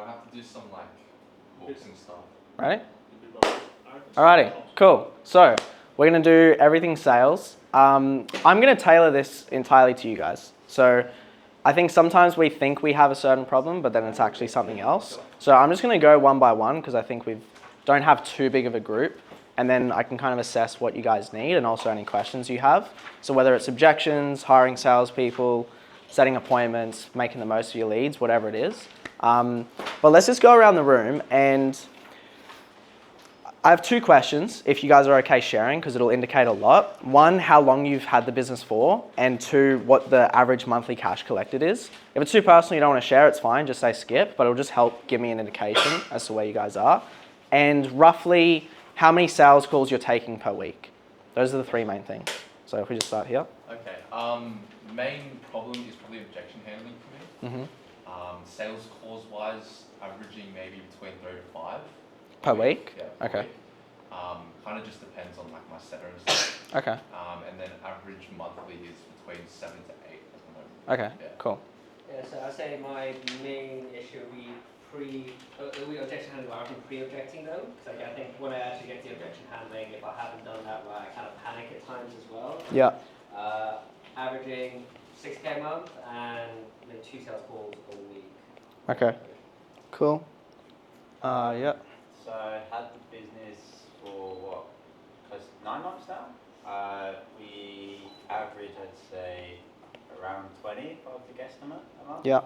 I have to do some like books and stuff? Right? Alrighty, cool. So we're gonna do everything sales. I'm gonna tailor this entirely to you guys. So I think sometimes we think we have a certain problem, but then it's actually something else. So I'm just gonna go one by one because I think we don't have too big of a group, and then I can kind of assess what you guys need and also any questions you have. So whether it's objections, hiring salespeople, setting appointments, making the most of your leads, whatever it is. But let's just go around the room, and I have two questions, if you guys are okay sharing, because it'll indicate a lot. One, how long you've had the business for, and two, what the average monthly cash collected is. If it's too personal, you don't want to share, it's fine, just say skip, but it'll just help give me an indication as to where you guys are. And roughly, how many sales calls you're taking per week. Those are the three main things. So if we just start here. Okay, main problem is probably objection handling for me. Sales calls wise, averaging maybe between 3 to 5. Per week? Yeah, per okay. week. Kind of just depends on like my setter and stuff. Okay. And then average monthly is between 7 to 8 at the moment. Okay, yeah. Cool. Yeah, so I'd say my main issue would be objection handling, I've been pre-objecting though, because I think when I actually get the objection handling, if I haven't done that right, I kind of panic at times as well. Yeah. Averaging 6K a month and then 2 sales calls a week. Okay. Cool. Yeah. So I had the business for what, close to 9 months now. We average, I'd say, around 20 if I were to guesstimate a month. Yeah.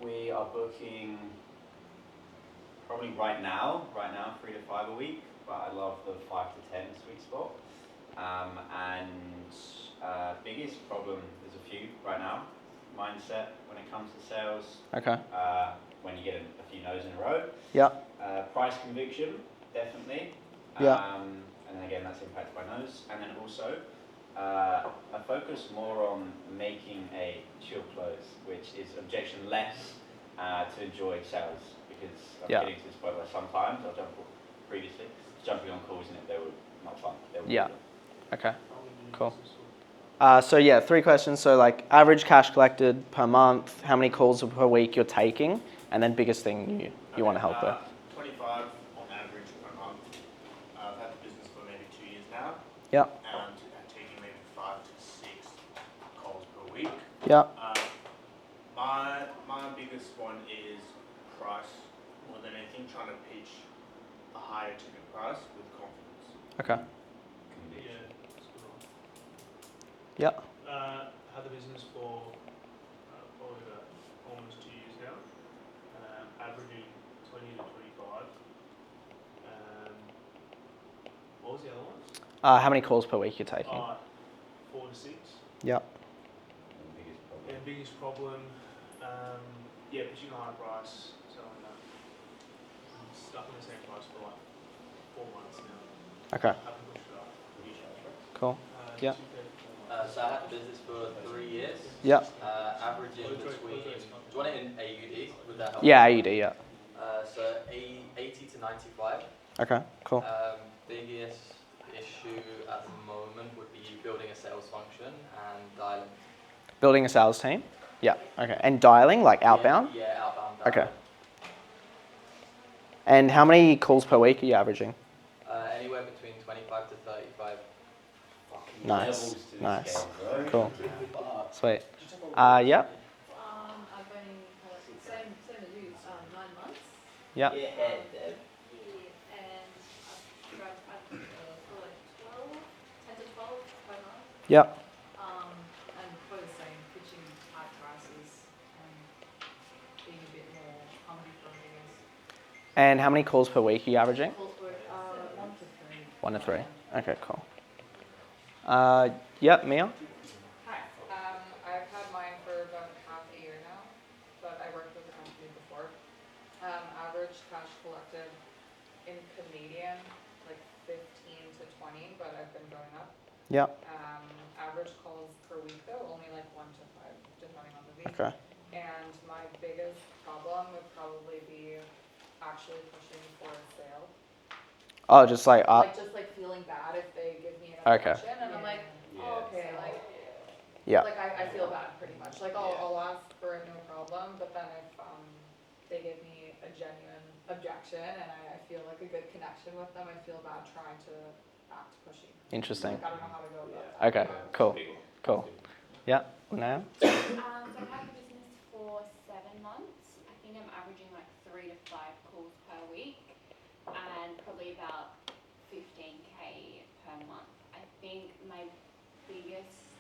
We are booking probably right now 3 to 5 a week, but I love the 5 to 10 sweet spot. Biggest problem, there's a few right now. Mindset when it comes to sales. Okay. When you get a few no's in a row. Yeah. Price conviction, definitely. Yeah. And then again, that's impacted by no's. And then also, I focus more on making a chill close, which is objection less to enjoy sales. Because I'm getting to this point where sometimes jumping on calls and they were not fun. Yeah. Okay. Cool. So yeah, 3 questions. So like average cash collected per month, how many calls per week you're taking, and then biggest thing you want to help with. 25 on average per month. I've had the business for maybe 2 years now. Yeah. And I'm taking maybe 5 to 6 calls per week. Yeah. My biggest one is price more than anything, trying to pitch a higher ticket price with confidence. Okay. Yeah. Yeah. Had the business for probably about almost 2 years now, averaging 20 to 25. What was the other one? How many calls per week you're taking? 4 to 6. Yeah. And biggest problem, pitching a high price. So I'm stuck in the same price for like 4 months now. Okay. Haven't pushed it up. Cool. Yeah. So I had the business for 3 years. Yeah. Averaging between. Do you want it in AUD? Would that help? Yeah, AUD. Yeah. So 80 to 95. Okay. Cool. Biggest issue at the moment would be building a sales function and dialing. Building a sales team. Yeah. Okay. And dialing, like outbound. Yeah, outbound. Okay. And how many calls per week are you averaging? Anywhere between 25 to 35. Nice. Nice. Scale, Cool. Sweet. Yeah. I've been same as you, 9 months. Yeah. Yeah, And I've got like 10 to 12 per month. Yeah. And for the same, pitching high prices and being a bit more hungry for meals. And how many calls per week are you averaging? 1 to 3. 1 to 3. Okay. Cool. Yeah, Mia. Hi. I've had mine for about half a year now, but I worked with the company before. Average cash collected in Canadian, like 15 to 20, but I've been going up. Yeah. Average calls per week though, only like 1 to 5, depending on the week. Okay. And my biggest problem would probably be actually pushing for a sale. Oh, just like Just feeling bad if they give me an Okay. objection, and I'm like, oh, okay, Yeah. like I feel bad pretty much. Like I'll ask for it, no problem. problem, but then if they give me a genuine objection and I feel like a good connection with them, I feel bad trying to act pushy. Interesting. Like, I don't know how to go about that. Okay, cool, cool. Yeah, now? So I've had the business for 7 months. I think I'm averaging like 3 to 5 calls per week and probably about 15k per month. I think my biggest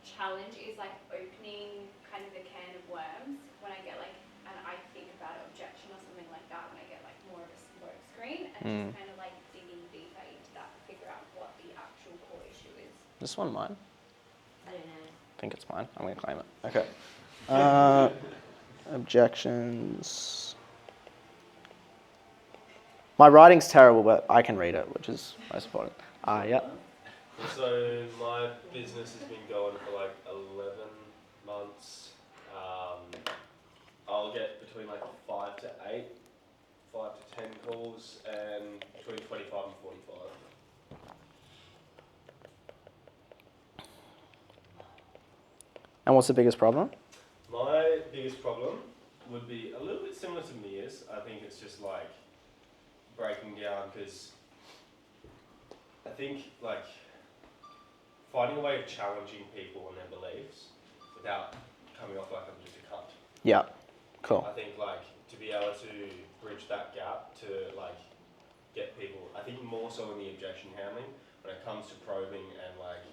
challenge is like opening kind of a can of worms when I get like, and I think about an objection or something like that when I get like more of a smoke screen and just kind of like digging deeper into that to figure out what the actual core issue is. This one mine? I don't know. I think it's mine. I'm going to claim it. Okay. Objections. My writing's terrible, but I can read it, which is most important. Yeah. So my business has been going for like 11 months. I'll get between like 5 to 8, 5 to 10 calls, and between 25 and 45. And what's the biggest problem? My biggest problem would be a little bit similar to Mia's. I think it's just like breaking down, because I think like finding a way of challenging people and their beliefs without coming off like I'm just a cunt. Yeah, cool. I think like to be able to bridge that gap to like get people, I think more so in the objection handling, when it comes to probing and like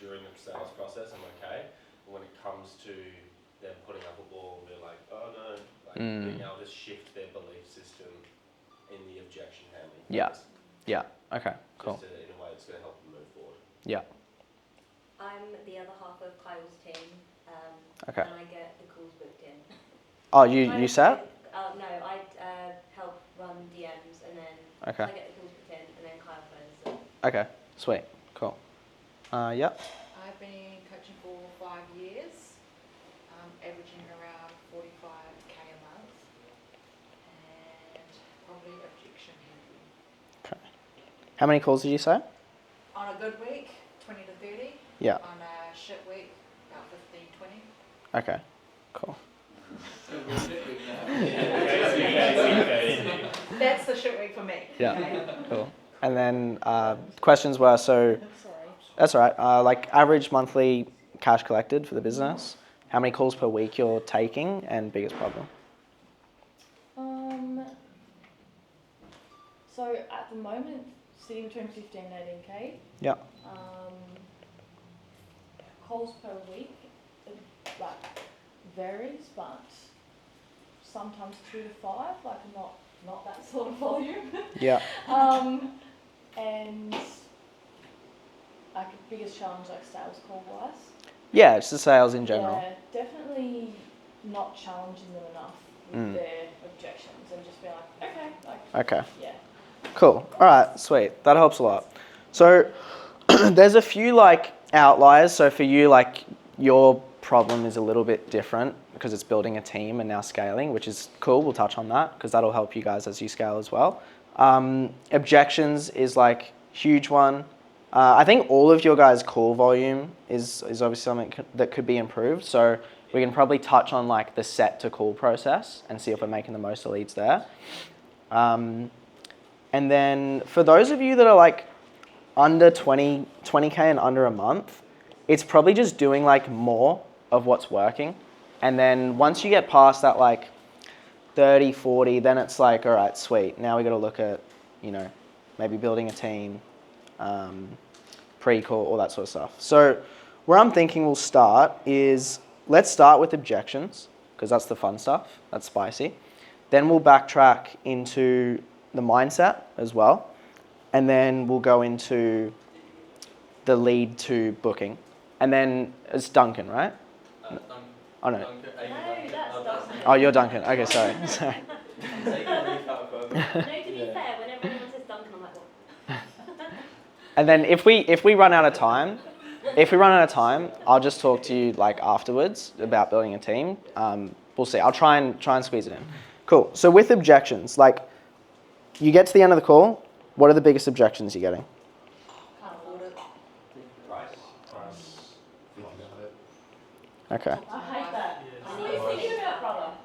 during the sales process, I'm okay. But when it comes to them putting up a wall and they're like, oh no, like being able to shift their belief system in the objection handling. Yeah. Yeah. Okay. Cool. Just in a way that's going to help them move forward. Yeah. I'm the other half of Kyle's team. Okay. And I get the calls booked in. Oh, you set? No, I help run DMs and then Okay. I get the calls booked in and then Kyle phones them. Okay. Sweet. Cool. Yeah. I've been coaching for 5 years, averaging around 45k a month, and probably objection handling. Okay. How many calls did you say? On a good week, 20 to 30. Yeah. On a shit week, about 15, 20. Okay. Cool. That's the shit week for me. Yeah. Cool. And then questions were that's all right. Like average monthly cash collected for the business. How many calls per week you're taking, and biggest problem? So at the moment, sitting between 15 and 18k. Yeah. Calls per week, it like varies, but sometimes 2 to 5, like not that sort of volume. Yeah. And like biggest challenge, like sales call wise. Yeah, it's the sales in general. Yeah, definitely not challenging them enough with their objections and just being like, okay, like. Okay. Yeah. Cool. All right. Sweet. That helps a lot. So there's a few like outliers. So for you, like your problem is a little bit different because it's building a team and now scaling, which is cool. We'll touch on that because that'll help you guys as you scale as well. Objections is like huge one. I think all of your guys' call volume is obviously something that could be improved. So we can probably touch on like the set to call process and see if we're making the most of leads there. And then for those of you that are like under 20k and under a month, it's probably just doing like more of what's working. And then once you get past that like 30, 40, then it's like, all right, sweet. Now we got to look at, maybe building a team, pre-call, all that sort of stuff. So where I'm thinking we'll start is, let's start with objections, because that's the fun stuff, that's spicy. Then we'll backtrack into the mindset as well. And then we'll go into the lead to booking. And then it's Duncan, right? Oh, no. Oh, you're Duncan. Okay, sorry. Sorry. No, to be fair, whenever anyone says Duncan, I'm like, what? And then if we run out of time, I'll just talk to you like afterwards about building a team. We'll see. I'll try and squeeze it in. Cool. So with objections, like you get to the end of the call, what are the biggest objections you're getting? Can't afford it. Okay. I hate that. I need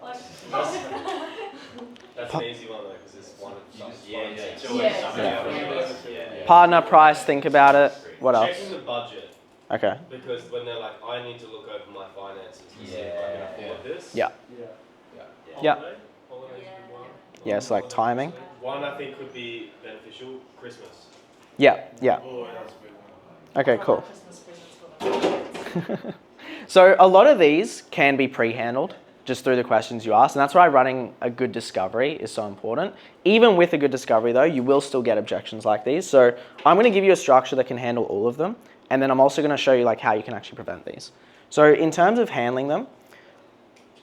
Like, That's an easy one though, because it's one of It's the always Yeah. something else. Yeah. Partner, price, think about it. What else? Checking the budget, Okay. because when they're like, I need to look over my finances to see if I can afford this. Yeah. Holiday? Yeah. Holiday's a good one. Yeah, it's like timing. One I think could be beneficial, Christmas. Yeah, yeah. Oh, that's a good one. Okay, cool. Christmas presents for them. So a lot of these can be pre-handled just through the questions you ask, and that's why running a good discovery is so important. Even with a good discovery though, you will still get objections like these. So I'm going to give you a structure that can handle all of them, and then I'm also going to show you like how you can actually prevent these. So in terms of handling them,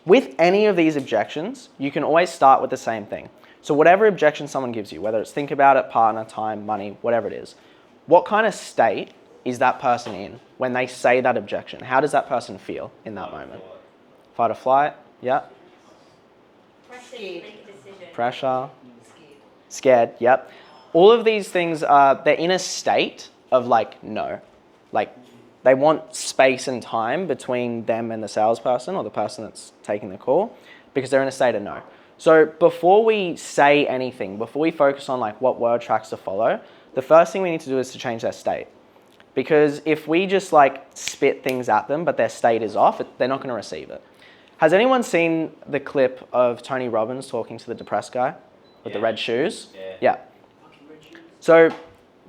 with any of these objections, you can always start with the same thing. So whatever objection someone gives you, whether it's think about it, partner, time, money, whatever it is, what kind of state is that person in when they say that objection? How does that person feel in that moment? Fight or flight? Yeah. pressure to make a decision. Pressure. Scared. Yep. All of these things are, they're in a state of like no. Like they want space and time between them and the salesperson or the person that's taking the call because they're in a state of no. So before we say anything, before we focus on like what word tracks to follow, the first thing we need to do is to change their state. Because if we just like spit things at them, but their state is off, they're not going to receive it. Has anyone seen the clip of Tony Robbins talking to the depressed guy with the red shoes? Yeah. So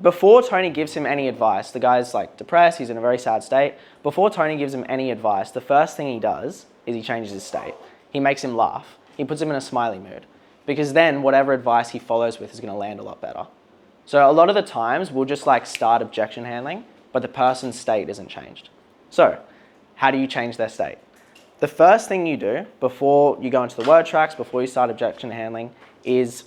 before Tony gives him any advice, the guy's like depressed, he's in a very sad state. Before Tony gives him any advice, the first thing he does is he changes his state. He makes him laugh. He puts him in a smiley mood. Because then whatever advice he follows with is going to land a lot better. So a lot of the times we'll just like start objection handling, but the person's state isn't changed. So how do you change their state? The first thing you do before you go into the word tracks, before you start objection handling is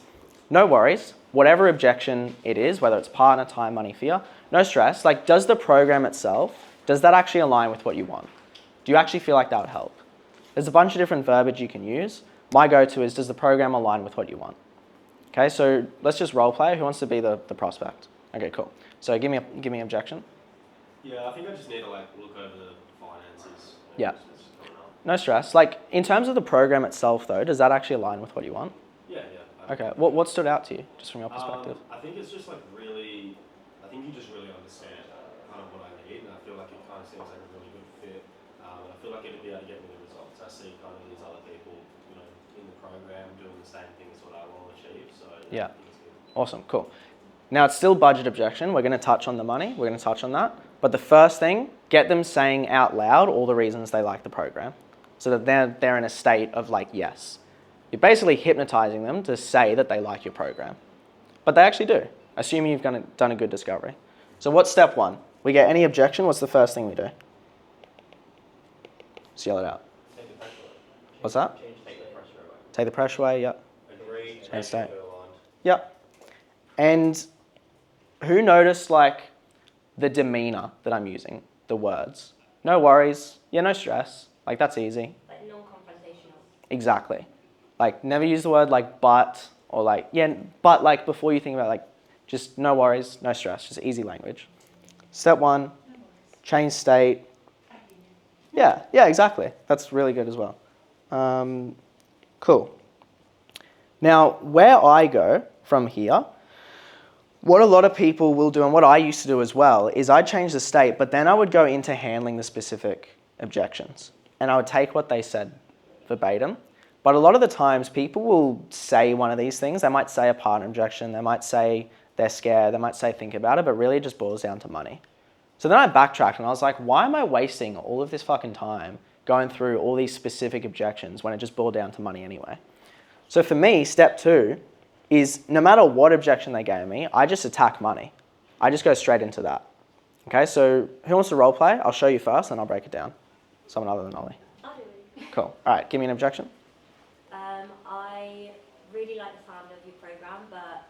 no worries, whatever objection it is, whether it's partner, time, money, fear, no stress. Like, does the program itself, does that actually align with what you want? Do you actually feel like that would help? There's a bunch of different verbiage you can use. My go-to is, does the program align with what you want? Okay, so let's just role play. Who wants to be the prospect? Okay, cool. So give me an objection. Yeah, I think I just need to like look over the finances. Yeah. No stress. Like, in terms of the program itself though, does that actually align with what you want? Yeah. Okay, what stood out to you, just from your perspective? I think it's just like really, I think you just really understand kind of what I need, and I feel like it kind of seems like a really good fit. I feel like it'd be able to get me the results. I see kind of these other people, you know, in the program doing the same thing as what I want to achieve. So Yeah. I think it's good. Awesome, cool. Now it's still budget objection. We're going to touch on the money. We're going to touch on that. But the first thing, get them saying out loud all the reasons they like the program, so that they're in a state of like yes. You're basically hypnotizing them to say that they like your program. But they actually do, assuming you've done a good discovery. So what's step one? We get any objection, what's the first thing we do? Just yell it out. Take the pressure away. What's that? Take the pressure away. Take the pressure away, yep. Agree. Change state. Feel aligned. Yep. And who noticed like the demeanor that I'm using, the words? No worries, yeah, no stress, like that's easy. Like non-confrontational. Exactly. Like never use the word like but or like, yeah, but like before you think about like, just no worries, no stress, just easy language. Step one, change state. Yeah, exactly. That's really good as well. Cool. Now, where I go from here, what a lot of people will do and what I used to do as well is I'd change the state, but then I would go into handling the specific objections and I would take what they said verbatim. But a lot of the times people will say one of these things. They might say a partner objection. They might say they're scared. They might say think about it, but really it just boils down to money. So then I backtracked and I was like, why am I wasting all of this fucking time going through all these specific objections when it just boiled down to money anyway? So for me, step two is no matter what objection they gave me, I just attack money. I just go straight into that. Okay, so who wants to role play? I'll show you first and I'll break it down. Someone other than Ollie. I'll do it. Cool. All right, give me an objection. I really like the sound of your program, but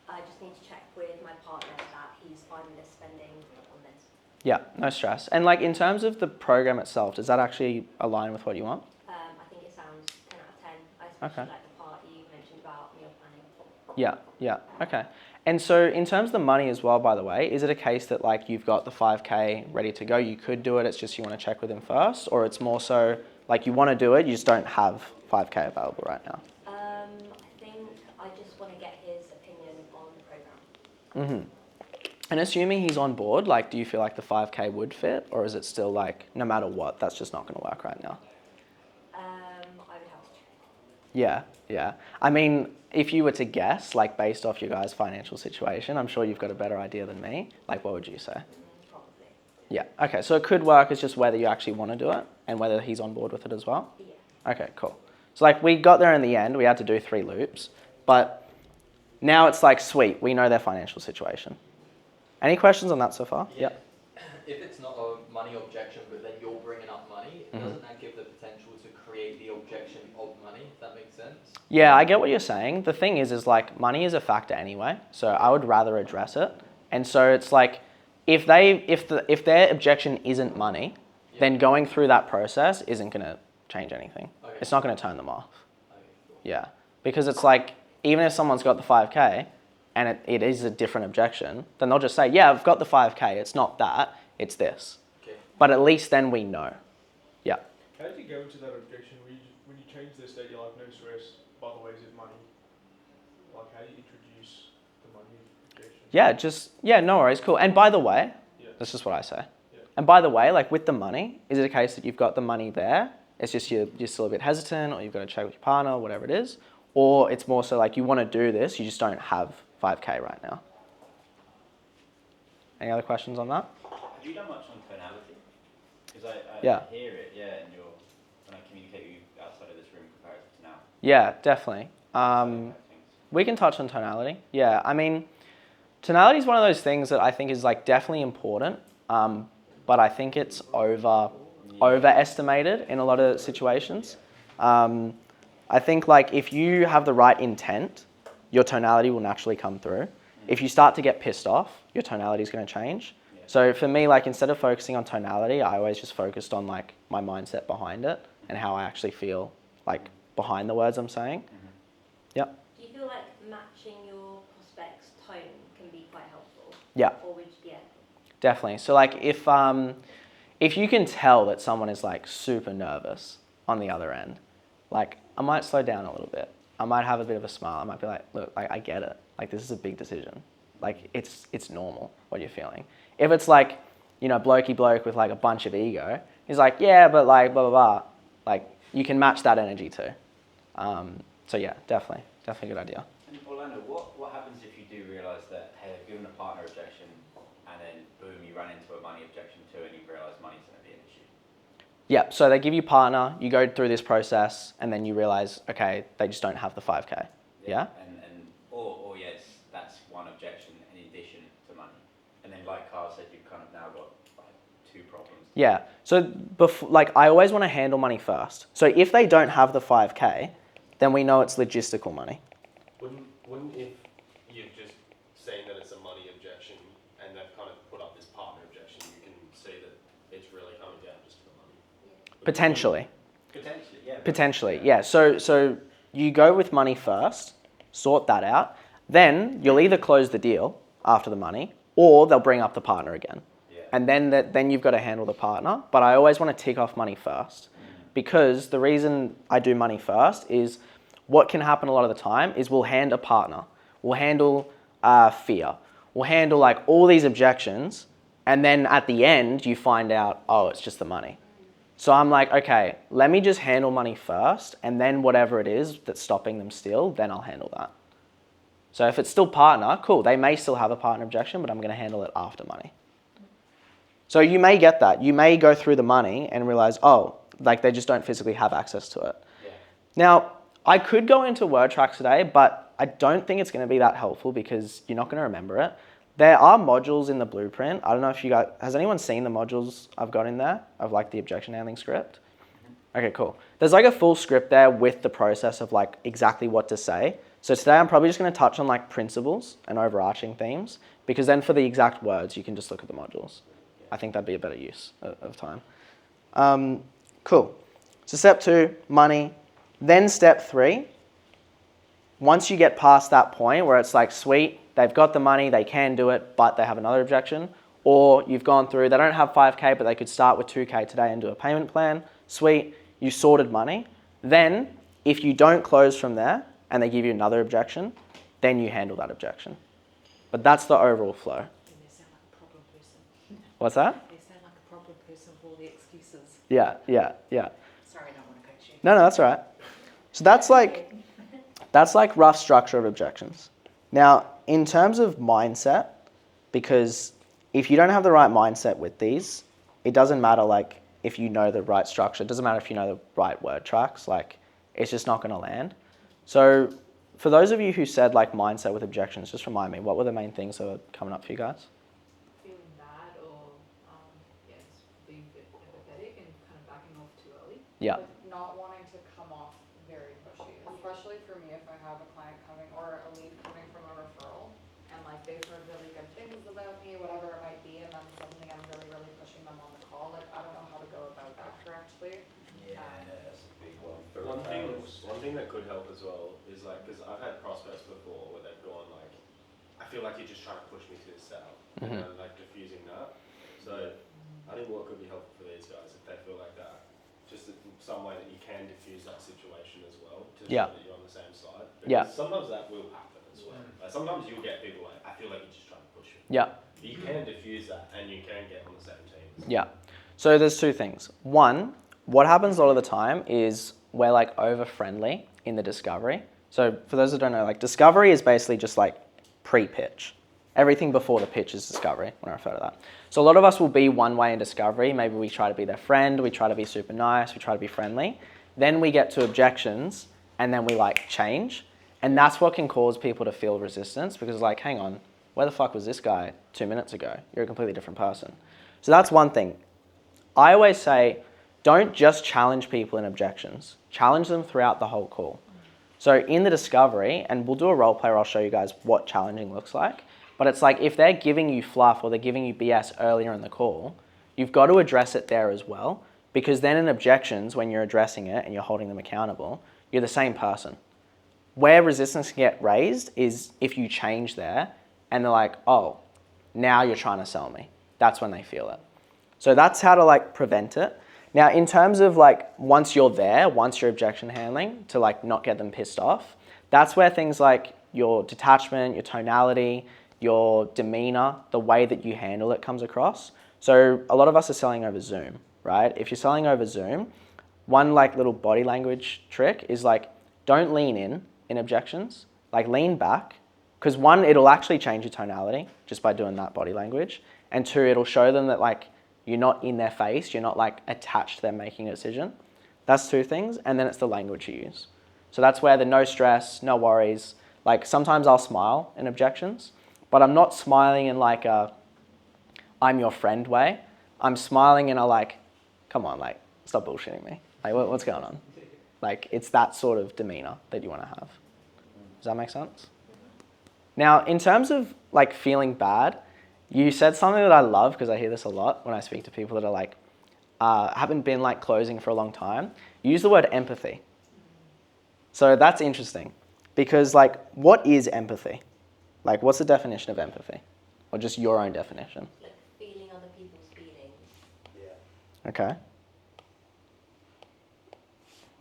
I just need to check with my partner that he's fine with us spending on this. Yeah, no stress. And like in terms of the program itself, does that actually align with what you want? I think it sounds 10 out of 10. I especially like the part you mentioned about meal planning. Yeah, okay. And so in terms of the money as well, by the way, is it a case that like you've got the 5K ready to go, you could do it, it's just you want to check with him first, or it's more so like you want to do it, you just don't have 5K available right now? I think I just want to get his opinion on the program. And assuming he's on board, like, do you feel like the 5K would fit, or is it still like, no matter what, that's just not going to work right now? I would have to check. Yeah. I mean, if you were to guess, like, based off your guys' financial situation, I'm sure you've got a better idea than me. Like, what would you say? Probably. Yeah. Okay. So it could work. It's just whether you actually want to do it and whether he's on board with it as well. Yeah. Okay. Cool. So like we got there in the end. We had to do 3 loops, but now it's like sweet. We know their financial situation. Any questions on that so far? Yeah. If it's not a money objection, but then you're bringing up money, doesn't that give the potential to create the objection of money? If that makes sense. Yeah, I get what you're saying. The thing is like money is a factor anyway. So I would rather address it. And so it's like if their objection isn't money, then going through that process isn't going to change anything. Okay. It's not going to turn them off. Okay, cool. Yeah, because it's like even if someone's got the 5K and it is a different objection, then they'll just say, yeah, I've got the 5K. It's not that. It's this. Okay. But at least then we know. Yeah. How did you go into that objection when you change this that you're like, no stress, by the way, is it money? Like, how do you introduce the money objection? Yeah, no worries, cool. And by the way, that's just what I say. Yeah. And by the way, like with the money, is it a case that you've got the money there, it's just you're still a bit hesitant, or you've got to check with your partner, whatever it is, or it's more so like you want to do this, you just don't have 5K right now? Any other questions on that? Have you done much on tonality? Because I Yeah. hear it, when I communicate with you outside of this room comparative to now. Yeah, definitely. We can touch on tonality. Yeah, I mean, tonality is one of those things that I think is like definitely important, but I think it's overestimated in a lot of situations. I think like if you have the right intent, your tonality will naturally come through. If you start to get pissed off, your tonality is going to change. Yeah. So for me, like instead of focusing on tonality, I always just focused on like my mindset behind it and how I actually feel like behind the words I'm saying. Yep. Do you feel like matching your prospect's tone can be quite helpful? Yeah. Or would yeah. Definitely. So like if you can tell that someone is like super nervous on the other end, like I might slow down a little bit. I might have a bit of a smile. I might be like, look, like I get it. Like this is a big decision. Like it's normal what you're feeling. If it's like, you know, blokey bloke with like a bunch of ego, he's like, yeah, but like blah blah blah. Like you can match that energy too. So yeah, definitely a good idea. And Orlando, what happens if you do realise that, hey, I've given a partner objection, and then boom, you run into a money objection too, and you realise money's going to be an issue? Yeah, so they give you partner, you go through this process, and then you realise, okay, they just don't have the 5K. Yeah? Or yes, that's one objection in addition to money. And then like Carl said, you've kind of now got like 2 problems. Yeah, so like I always want to handle money first. So if they don't have the 5K, then we know it's logistical money. Wouldn't if you're just saying that it's a money objection and they've kind of put up this partner objection, you can see that it's really coming down just to the money? Potentially. Potentially, yeah. Potentially, yeah. So you go with money first, sort that out, then you'll either close the deal after the money, or they'll bring up the partner again. Yeah. And then you've got to handle the partner. But I always want to tick off money first, because the reason I do money first is what can happen a lot of the time is we'll hand a partner, we'll handle fear, we'll handle like all these objections, and then at the end you find out, oh, it's just the money. So I'm like, okay, let me just handle money first, and then whatever it is that's stopping them still, then I'll handle that. So if it's still partner, cool, they may still have a partner objection, but I'm going to handle it after money. So you may get that. You may go through the money and realize, oh, like they just don't physically have access to it. Yeah. Now, I could go into word tracks today, but I don't think it's going to be that helpful because you're not going to remember it. There are modules in the blueprint. I don't know if you guys, has anyone seen the modules I've got in there of like the objection handling script? Okay, cool. There's like a full script there with the process of like exactly what to say. So today I'm probably just going to touch on like principles and overarching themes, because then for the exact words, you can just look at the modules. I think that'd be a better use of time. Cool. So step 2, money. Then step 3, once you get past that point where it's like, sweet, they've got the money, they can do it, but they have another objection, or you've gone through, they don't have 5K, but they could start with 2K today and do a payment plan, sweet, you sorted money, then If you don't close from there and they give you another objection, then you handle that objection. But that's the overall flow. They sound like a problem person. What's that? They sound like a problem person with all the excuses. Yeah. Sorry, I don't want to coach you. No, that's all right. So that's like rough structure of objections. Now, in terms of mindset, because if you don't have the right mindset with these, it doesn't matter like if you know the right structure, it doesn't matter if you know the right word tracks, like it's just not going to land. So for those of you who said like mindset with objections, just remind me, what were the main things that were coming up for you guys? Feeling bad or, yes, being a bit empathetic and kind of backing off too early. Yeah. Like not wanting to come off very pushy, especially for me if I have a client coming or a lead coming from a referral and like they've heard really good things about me, whatever it might be, and then suddenly I'm really, really pushing them on the call. Like I don't know how to go about that correctly. Yeah, that's a big one. One thing that could help as well is like, because I've had prospects before where they've gone like, I feel like you're just trying to push me to the sale, and like diffusing that. So I think what could be helpful for these guys if they feel like that, just some way that you can diffuse that situation as well to show that you're on the same side. Because sometimes that will happen as well. Like sometimes you'll get people like, I feel like you're just trying to push me. Yeah. But you can diffuse that and you can get on the same team. Yeah. So there's two things. One, what happens a lot of the time is we're like over friendly in the discovery. So for those that don't know, like discovery is basically just like pre-pitch. Everything before the pitch is discovery when I refer to that. So a lot of us will be one way in discovery. Maybe we try to be their friend, we try to be super nice, we try to be friendly. Then we get to objections and then we like change. And that's what can cause people to feel resistance because like, hang on, where the fuck was this guy 2 minutes ago? You're a completely different person. So that's one thing. I always say, don't just challenge people in objections. Challenge them throughout the whole call. So in the discovery, and we'll do a role play where I'll show you guys what challenging looks like, but it's like if they're giving you fluff or they're giving you BS earlier in the call, you've got to address it there as well, because then in objections, when you're addressing it and you're holding them accountable, you're the same person. Where resistance can get raised is if you change there and they're like, oh, now you're trying to sell me. That's when they feel it. So that's how to like prevent it. Now, in terms of like, once you're there, once you're objection handling to like not get them pissed off, that's where things like your detachment, your tonality, your demeanor, the way that you handle it comes across. So a lot of us are selling over Zoom, right? If you're selling over Zoom, one like little body language trick is like, don't lean in objections, like lean back, because one, it'll actually change your tonality just by doing that body language. And two, it'll show them that like, you're not in their face, you're not like attached to them making a decision. That's two things. And then it's the language you use. So that's where the no stress, no worries, like sometimes I'll smile in objections, but I'm not smiling in like a, I'm your friend way. I'm smiling in a like, come on, like, stop bullshitting me. Like, what's going on? Like, it's that sort of demeanor that you want to have. Does that make sense? Now, in terms of like feeling bad, you said something that I love because I hear this a lot when I speak to people that are like, haven't been like closing for a long time. You use the word empathy. So that's interesting because like, what is empathy? Like, what's the definition of empathy? Or just your own definition? Like feeling other people's feelings. Yeah. Okay.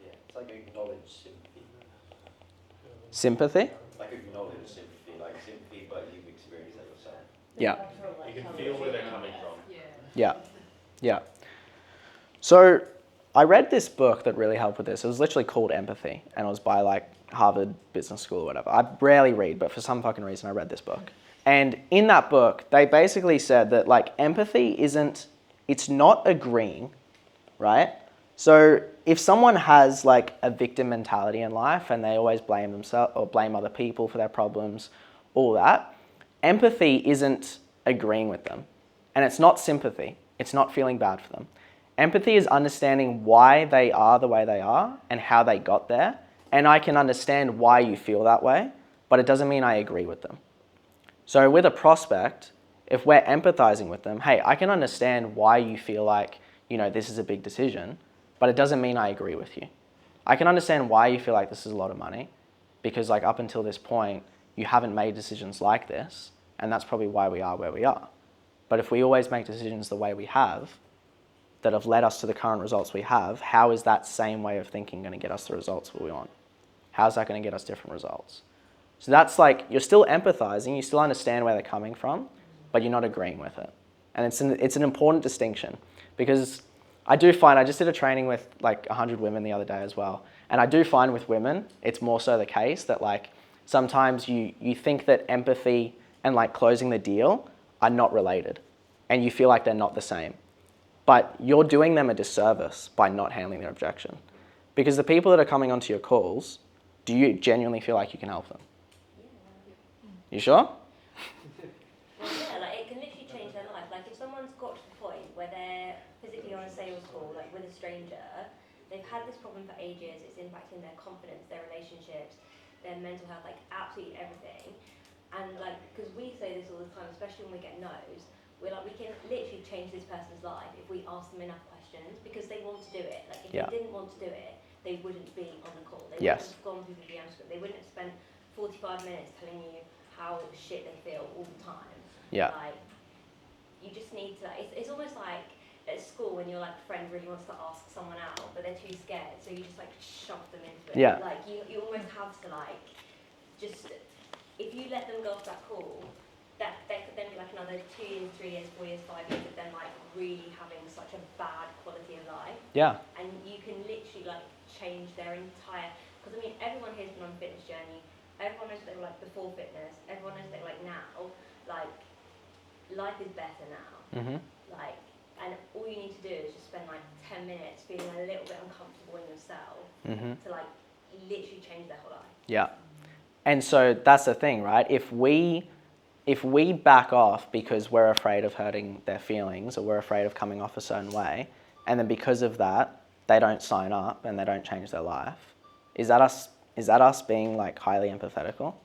Yeah, it's like acknowledge sympathy. Sympathy? Like acknowledge sympathy, like sympathy, but you've experienced that yourself. Yeah. You can feel where they're coming from. Yeah. So I read this book that really helped with this. It was literally called Empathy, and it was by like Harvard Business School or whatever. I rarely read, but for some fucking reason I read this book. And in that book, they basically said that like empathy it's not agreeing, right? So if someone has like a victim mentality in life and they always blame themselves or blame other people for their problems, all that, empathy isn't agreeing with them. And it's not sympathy. It's not feeling bad for them. Empathy is understanding why they are the way they are and how they got there. And I can understand why you feel that way, but it doesn't mean I agree with them. So with a prospect, if we're empathizing with them, hey, I can understand why you feel like, this is a big decision, but it doesn't mean I agree with you. I can understand why you feel like this is a lot of money because like up until this point, you haven't made decisions like this, and that's probably why we are where we are. But if we always make decisions the way we have, that have led us to the current results we have, how is that same way of thinking going to get us the results we want? How's that going to get us different results? So that's like, you're still empathizing, you still understand where they're coming from, but you're not agreeing with it. And it's an important distinction, because I do find, I just did a training with like 100 women the other day as well, and I do find with women, it's more so the case that like, sometimes you think that empathy and like closing the deal are not related, and you feel like they're not the same. But you're doing them a disservice by not handling their objection. Because the people that are coming onto your calls, do you genuinely feel like you can help them? You sure? Well, yeah, like it can literally change their life. Like if someone's got to the point where they're physically on a sales call, like with a stranger, they've had this problem for ages, it's impacting their confidence, their relationships, their mental health, like absolutely everything. And like, because we say this all the time, especially when we get no's, we're like, we can literally change this person's life if we ask them enough questions, because they want to do it. Like if they didn't want to do it, they wouldn't be on the call. They wouldn't have gone through the DM script. They wouldn't have spent 45 minutes telling you how shit they feel all the time. Yeah. Like, you just need to, it's almost like at school when your like friend really wants to ask someone out, but they're too scared, so you just like shove them into it. Yeah. Like you almost have to like, just, if you let them go off that call, that could then be like another 2 years, 3 years, 4 years, 5 years of them like really having such a bad quality of life. Yeah. And you can literally like change their entire, because I mean everyone here's been on a fitness journey, everyone knows what they were like before fitness, everyone knows what they're like now, like life is better now. Like, and all you need to do is just spend like 10 minutes feeling a little bit uncomfortable in yourself to like literally change their whole life. Yeah. And so that's the thing, right? If we back off because we're afraid of hurting their feelings, or we're afraid of coming off a certain way, and then because of that, they don't sign up and they don't change their life, is that us being like highly empathetical?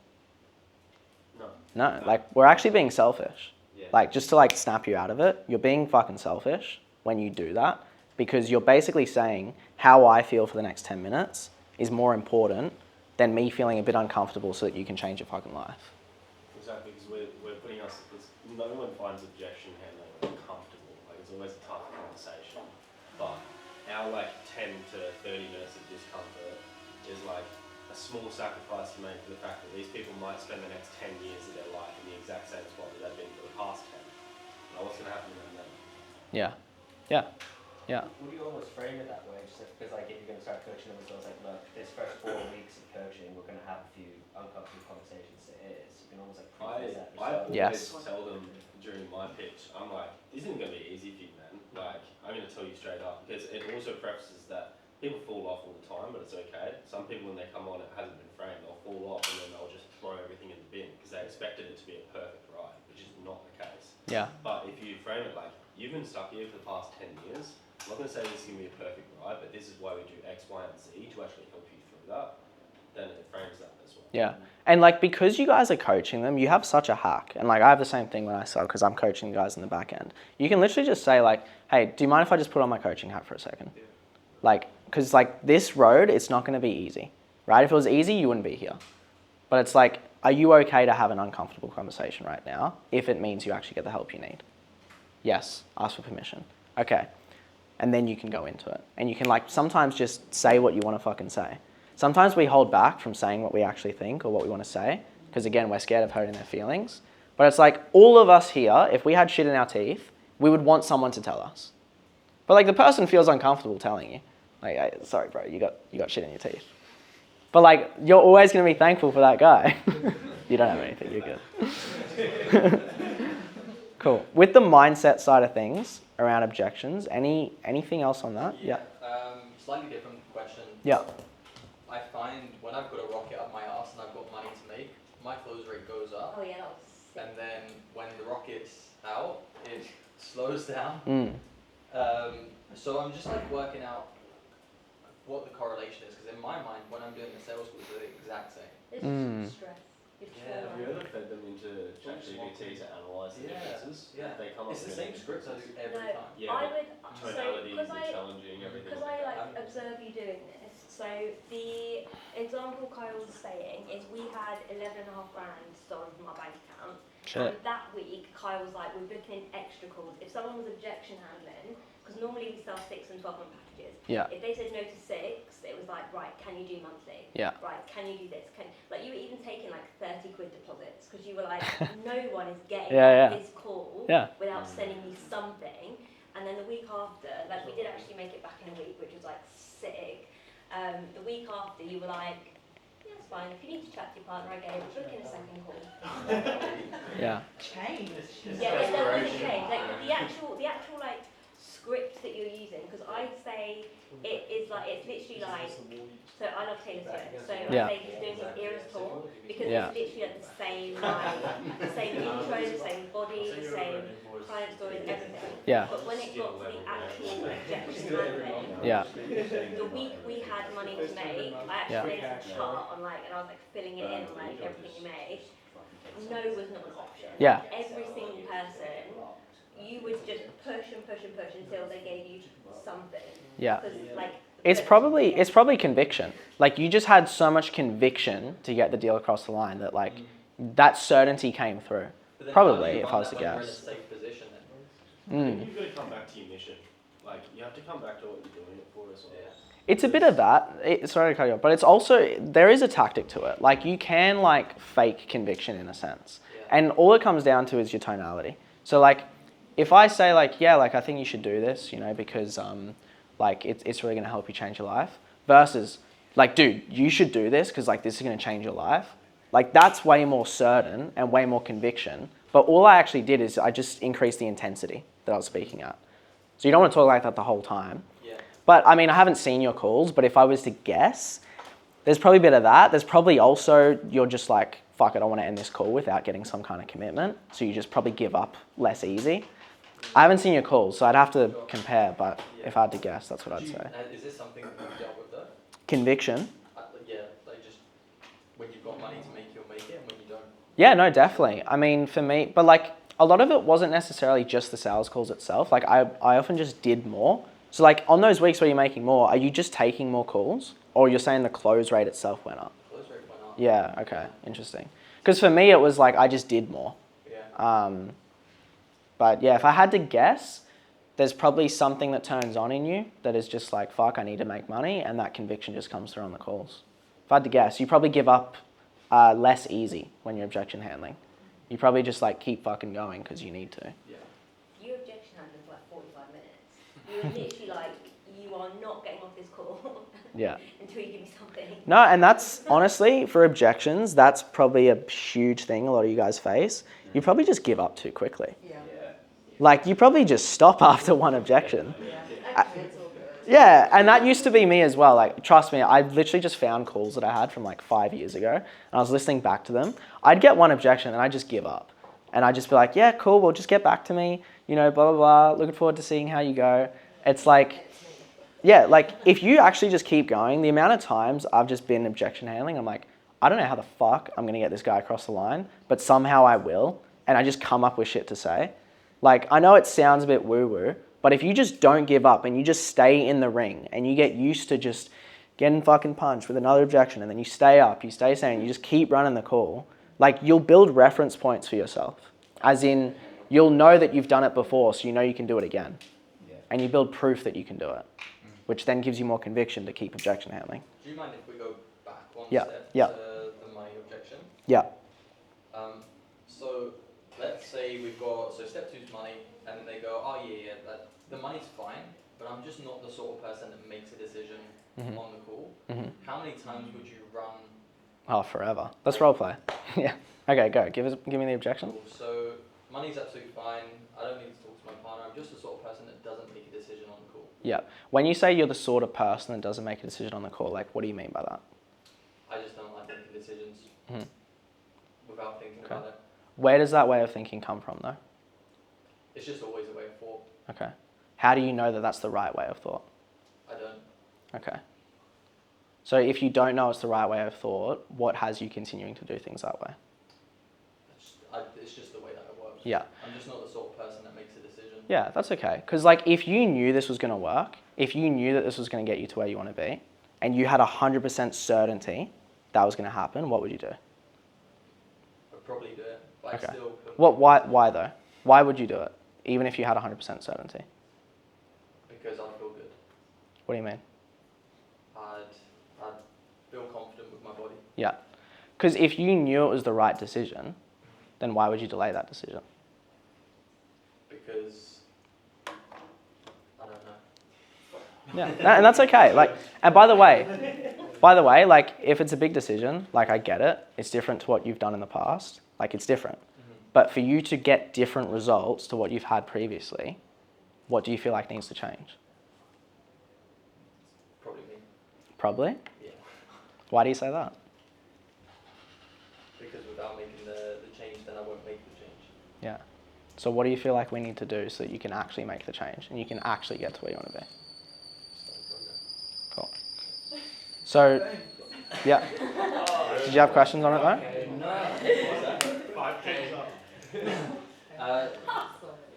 No, like we're actually being selfish. Yeah. Like just to like snap you out of it, you're being fucking selfish when you do that, because you're basically saying how I feel for the next 10 minutes is more important than me feeling a bit uncomfortable so that you can change your fucking life. Exactly, because we're putting us, no one finds objection handling comfortable. Like it's always a tough conversation. But our like 10 to 30 minutes of discomfort is like a small sacrifice to make for the fact that these people might spend the next 10 years of their life in the exact same spot that they've been for the past 10. Now what's going to happen to them then? Yeah. Yeah. Yeah. Would you almost frame it that way? Just because like if you're going to start coaching them, so it's like, look, this first 4 weeks of coaching, we're going to have a few uncomfortable conversations. It is. You can almost like preface that yourself. always tell them during my pitch, I'm like, this isn't going to be easy for you, man. Like, I'm going to tell you straight up, because it also prefaces that people fall off all the time, but it's okay. Some people, when they come on, it hasn't been framed, they'll fall off and then they'll just throw everything in the bin because they expected it to be a perfect ride, which is not the case. Yeah. But if you frame it like, you've been stuck here for the past 10 years, I'm not going to say this is going to be a perfect ride, but this is why we do X, Y, and Z to actually help you through that, then it frames that as well. Yeah. And like, because you guys are coaching them, you have such a hack. And like, I have the same thing when I start, because I'm coaching guys in the back end. You can literally just say like, hey, do you mind if I just put on my coaching hat for a second? Yeah. Like, because like this road, it's not going to be easy, right? If it was easy, you wouldn't be here. But it's like, are you okay to have an uncomfortable conversation right now if it means you actually get the help you need? Yes, ask for permission. Okay. And then you can go into it. And you can like sometimes just say what you want to fucking say. Sometimes we hold back from saying what we actually think or what we want to say, because again, we're scared of hurting their feelings. But it's like all of us here, if we had shit in our teeth, we would want someone to tell us. But like the person feels uncomfortable telling you. Like, hey, sorry bro, you got shit in your teeth. But like, you're always going to be thankful for that guy. You don't have anything, you're good. Cool. With the mindset side of things around objections, anything else on that? Yeah. Slightly different question. Yeah. I find when I've got a rocket up my arse and I've got money to make, my close rate goes up. Oh yeah, that was sick. And then when the rocket's out, it slows down. So I'm just like working out what the correlation is, because in my mind, when I'm doing the sales calls, they're the exact same. It's just stress. Have you ever fed them into ChatGPT to analyse the differences? Yeah. They come It's up the with same script I do every No, time. Yeah, I would, tonality, because the challenging, everything. because I like observe you doing this. So the example Kyle was saying is we had 11.5 grand stolen from our bank account, Shit. And that week, Kyle was like, we're booking in extra calls. If someone was objection handling, because normally we sell 6 and 12 month packages. Yeah. If they said no to 6, it was like, right, can you do monthly? Yeah. Right, can you do this? Like you were even taking like 30 quid deposits because you were like, no one is getting this call without sending me something. And then the week after, like we did actually make it back in a week, which was like sick. The week after, you were like, yeah, it's fine. If you need to chat to your partner, I get it. Book in a second call. Yeah. Change. Yeah, there was a change. Like the actual like script that you're using, because I'd say it is like it's literally like. So I love Taylor Swift. So I say he's doing his Eras tour because it's literally like the same intro, the same body, the same client stories, everything. Yeah. But when it got to the actual objection handling, the week we had money to make, I actually made a chart on like, and I was like filling it in on like everything you made. No was not an option. Yeah. Every single person, you would just push and push and push until they gave you something. Yeah. Like, it's probably conviction. Like you just had so much conviction to get the deal across the line that like that certainty came through. Probably, if I was to guess. We're in a safe position then. You've got to come back to your mission. Like you have to come back to what you're doing it for as well. It's a bit of that. Sorry to cut you off, but it's also there is a tactic to it. Like you can like fake conviction in a sense, and all it comes down to is your tonality. So like, if I say like, yeah, like I think you should do this, you know, because like it's really gonna help you change your life, versus like, dude, you should do this because like this is gonna change your life. Like that's way more certain and way more conviction. But all I actually did is I just increased the intensity that I was speaking at. So you don't want to talk like that the whole time. Yeah. But I mean, I haven't seen your calls, but if I was to guess, there's probably a bit of that. There's probably also, you're just like, fuck it, I want to end this call without getting some kind of commitment. So you just probably give up less easy. I haven't seen your calls, so I'd have to compare, but if I had to guess, that's what I'd say. Is this something that you've dealt with though? Conviction? Yeah, like just when you've got money to make, you'll make it, and when you don't. Yeah, no, definitely. I mean, for me, but like a lot of it wasn't necessarily just the sales calls itself. Like I often just did more. So like on those weeks where you're making more, are you just taking more calls, or you're saying the close rate itself went up? Close rate went up. Yeah. Okay. Interesting. Because for me, it was like I just did more. Yeah. But yeah, if I had to guess, there's probably something that turns on in you that is just like, fuck, I need to make money, and that conviction just comes through on the calls. If I had to guess, you probably give up less easy when you're objection handling. You probably just like keep fucking going because you need to. Yeah. You objection handling for like 45 minutes. You're literally like, you are not getting off this call Yeah. until you give me something. No, and that's honestly, for objections, that's probably a huge thing a lot of you guys face. You probably just give up too quickly. Yeah. Like you probably just stop after one objection. Yeah. It's all good. Yeah, and that used to be me as well. Like, trust me, I literally just found calls that I had from like 5 years ago, and I was listening back to them. I'd get one objection, and I'd just give up. And I'd just be like, yeah, cool, well, just get back to me, you know, blah, blah, blah, looking forward to seeing how you go. It's like, yeah, like, if you actually just keep going, the amount of times I've just been objection handling, I'm like, I don't know how the fuck I'm going to get this guy across the line, but somehow I will, and I just come up with shit to say. Like, I know it sounds a bit woo-woo, but if you just don't give up and you just stay in the ring and you get used to just getting fucking punched with another objection, and then you stay up, you stay saying, you just keep running the call, like you'll build reference points for yourself. As in, you'll know that you've done it before, so you know you can do it again. Yeah. And you build proof that you can do it, which then gives you more conviction to keep objection handling. Do you mind if we go back one Yeah, step yeah. to the money objection? Yeah. So let's say we've got, so step 2 is money, and then they go, oh yeah, the money's fine, but I'm just not the sort of person that makes a decision on the call. How many times would you run? Oh, forever. Let's role play. Yeah. Okay, go. Give me the objection. Cool. So money's absolutely fine. I don't need to talk to my partner. I'm just the sort of person that doesn't make a decision on the call. Yeah. When you say you're the sort of person that doesn't make a decision on the call, like, what do you mean by that? I just don't like making decisions without thinking about it. Where does that way of thinking come from, though? It's just always a way of thought. Okay. How do you know that that's the right way of thought? I don't. Okay. So if you don't know it's the right way of thought, what has you continuing to do things that way? It's just the way that it works. Yeah. I'm just not the sort of person that makes a decision. Yeah, that's okay. Because like, if you knew this was going to work, if you knew that this was going to get you to where you want to be, and you had 100% certainty that was going to happen, what would you do? I'd probably do it. But Okay. I still put Why though? Why would you do it, even if you had 100% certainty? because I feel good. What do you mean? I'd feel confident with my body. Yeah. Because if you knew it was the right decision, then why would you delay that decision? Because I don't know. Yeah, and that's okay. Like, and by the way, like if it's a big decision, like I get it. It's different to what you've done in the past. Like it's different. But for you to get different results to what you've had previously, what do you feel like needs to change? Probably me. Probably? Yeah. Why do you say that? Because without making the change, then I won't make the change. Yeah. So what do you feel like we need to do so that you can actually make the change and you can actually get to where you want to be? Cool. So, yeah. Did you have questions on it though?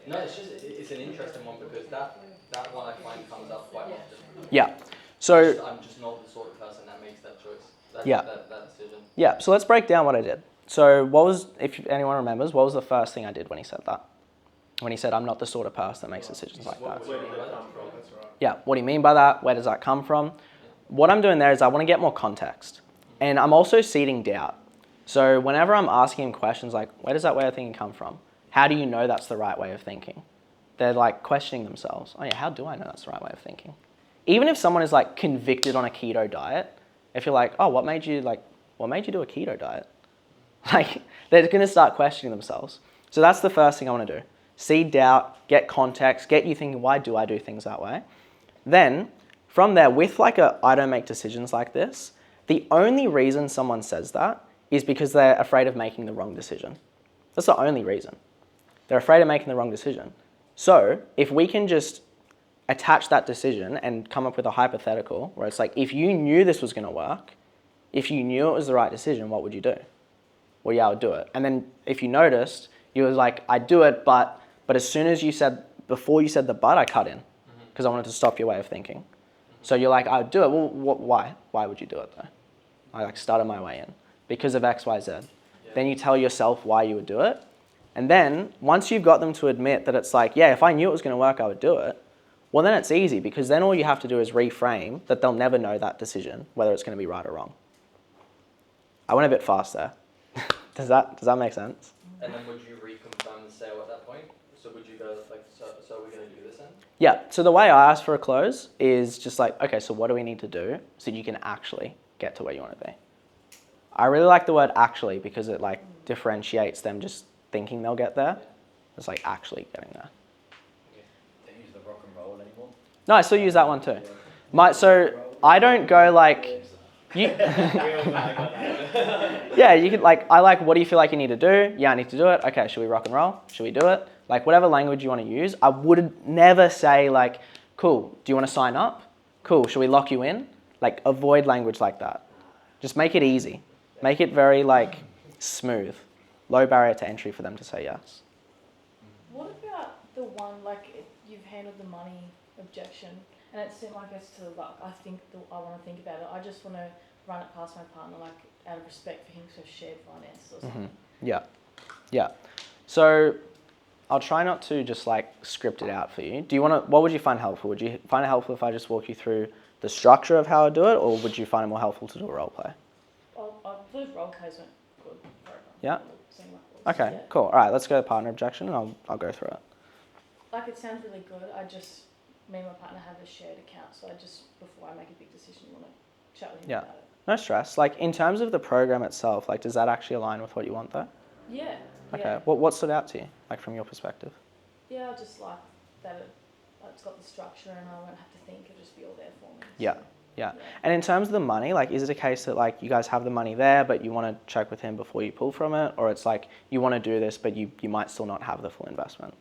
No, it's an interesting one because that one I find comes up quite often. Yeah. So I'm just not the sort of person that makes that choice. That decision. Yeah. So let's break down what I did. So what was, if anyone remembers, what was the first thing I did when he said that? When he said, I'm not the sort of person that makes decisions like that. Where did that come from? That's right. Yeah. What do you mean by that? Where does that come from? What I'm doing there is I want to get more context. And I'm also seeding doubt. So whenever I'm asking him questions like, where does that way of thinking come from? How do you know that's the right way of thinking? They're like questioning themselves. Oh yeah, how do I know that's the right way of thinking? Even if someone is like convicted on a keto diet, if you're like, oh, what made you do a keto diet? Like, they're going to start questioning themselves. So that's the first thing I want to do. Seed doubt, get context, get you thinking, why do I do things that way? Then, from there, with like I don't make decisions like this, the only reason someone says that is because they're afraid of making the wrong decision. That's the only reason. They're afraid of making the wrong decision. So, if we can just attach that decision and come up with a hypothetical where it's like, if you knew this was going to work, if you knew it was the right decision, what would you do? Well, yeah, I would do it. And then if you noticed, you were like, I'd do it, but as soon as you said, before you said the but, I cut in because I wanted to stop your way of thinking. So you're like, I would do it. Well, why? Why would you do it though? I like started my way in because of X, Y, Z. Then you tell yourself why you would do it. And then once you've got them to admit that it's like, yeah, if I knew it was going to work, I would do it. Well, then it's easy because then all you have to do is reframe that they'll never know that decision, whether it's going to be right or wrong. I went a bit fast there. Does that make sense? And then would you reconfirm the sale at that point? So would you go like, so we're going to do this then? Yeah. So the way I ask for a close is just like, okay, so what do we need to do so you can actually get to where you want to be? I really like the word actually because it like differentiates them just thinking they'll get there. It's like actually getting there. Don't use the rock and roll anymore. No, I still use that one too. So I don't go like, you. Yeah, you could like, I like, what do you feel like you need to do? Yeah, I need to do it. Okay, should we rock and roll? Should we do it? Like whatever language you want to use. I would never say like, cool, do you want to sign up? Cool, should we lock you in? Like avoid language like that. Just make it easy. Make it very like smooth. Low barrier to entry for them to say yes. What about the one, like, you've handled the money objection, and it seemed like it's to, like, I want to think about it. I just want to run it past my partner, like, out of respect for him, so shared finance or something. Yeah. So I'll try not to just like script it out for you. What would you find helpful? Would you find it helpful if I just walk you through the structure of how I do it, or would you find it more helpful to do a role play? Those role plays went good. Yeah? Okay, cool. All right, let's go to partner objection and I'll go through it. Like, it sounds really good. Me and my partner have a shared account, so before I make a big decision, want to chat with him about it. No stress. Like, in terms of the program itself, like, does that actually align with what you want though? Yeah. Okay, yeah. what stood out to you, like, from your perspective? Yeah, I just like that it's got the structure and I won't have to think, it'll just be all there for me. Yeah. And in terms of the money, like, is it a case that like you guys have the money there, but you want to check with him before you pull from it, or it's like you want to do this, but you might still not have the full investment?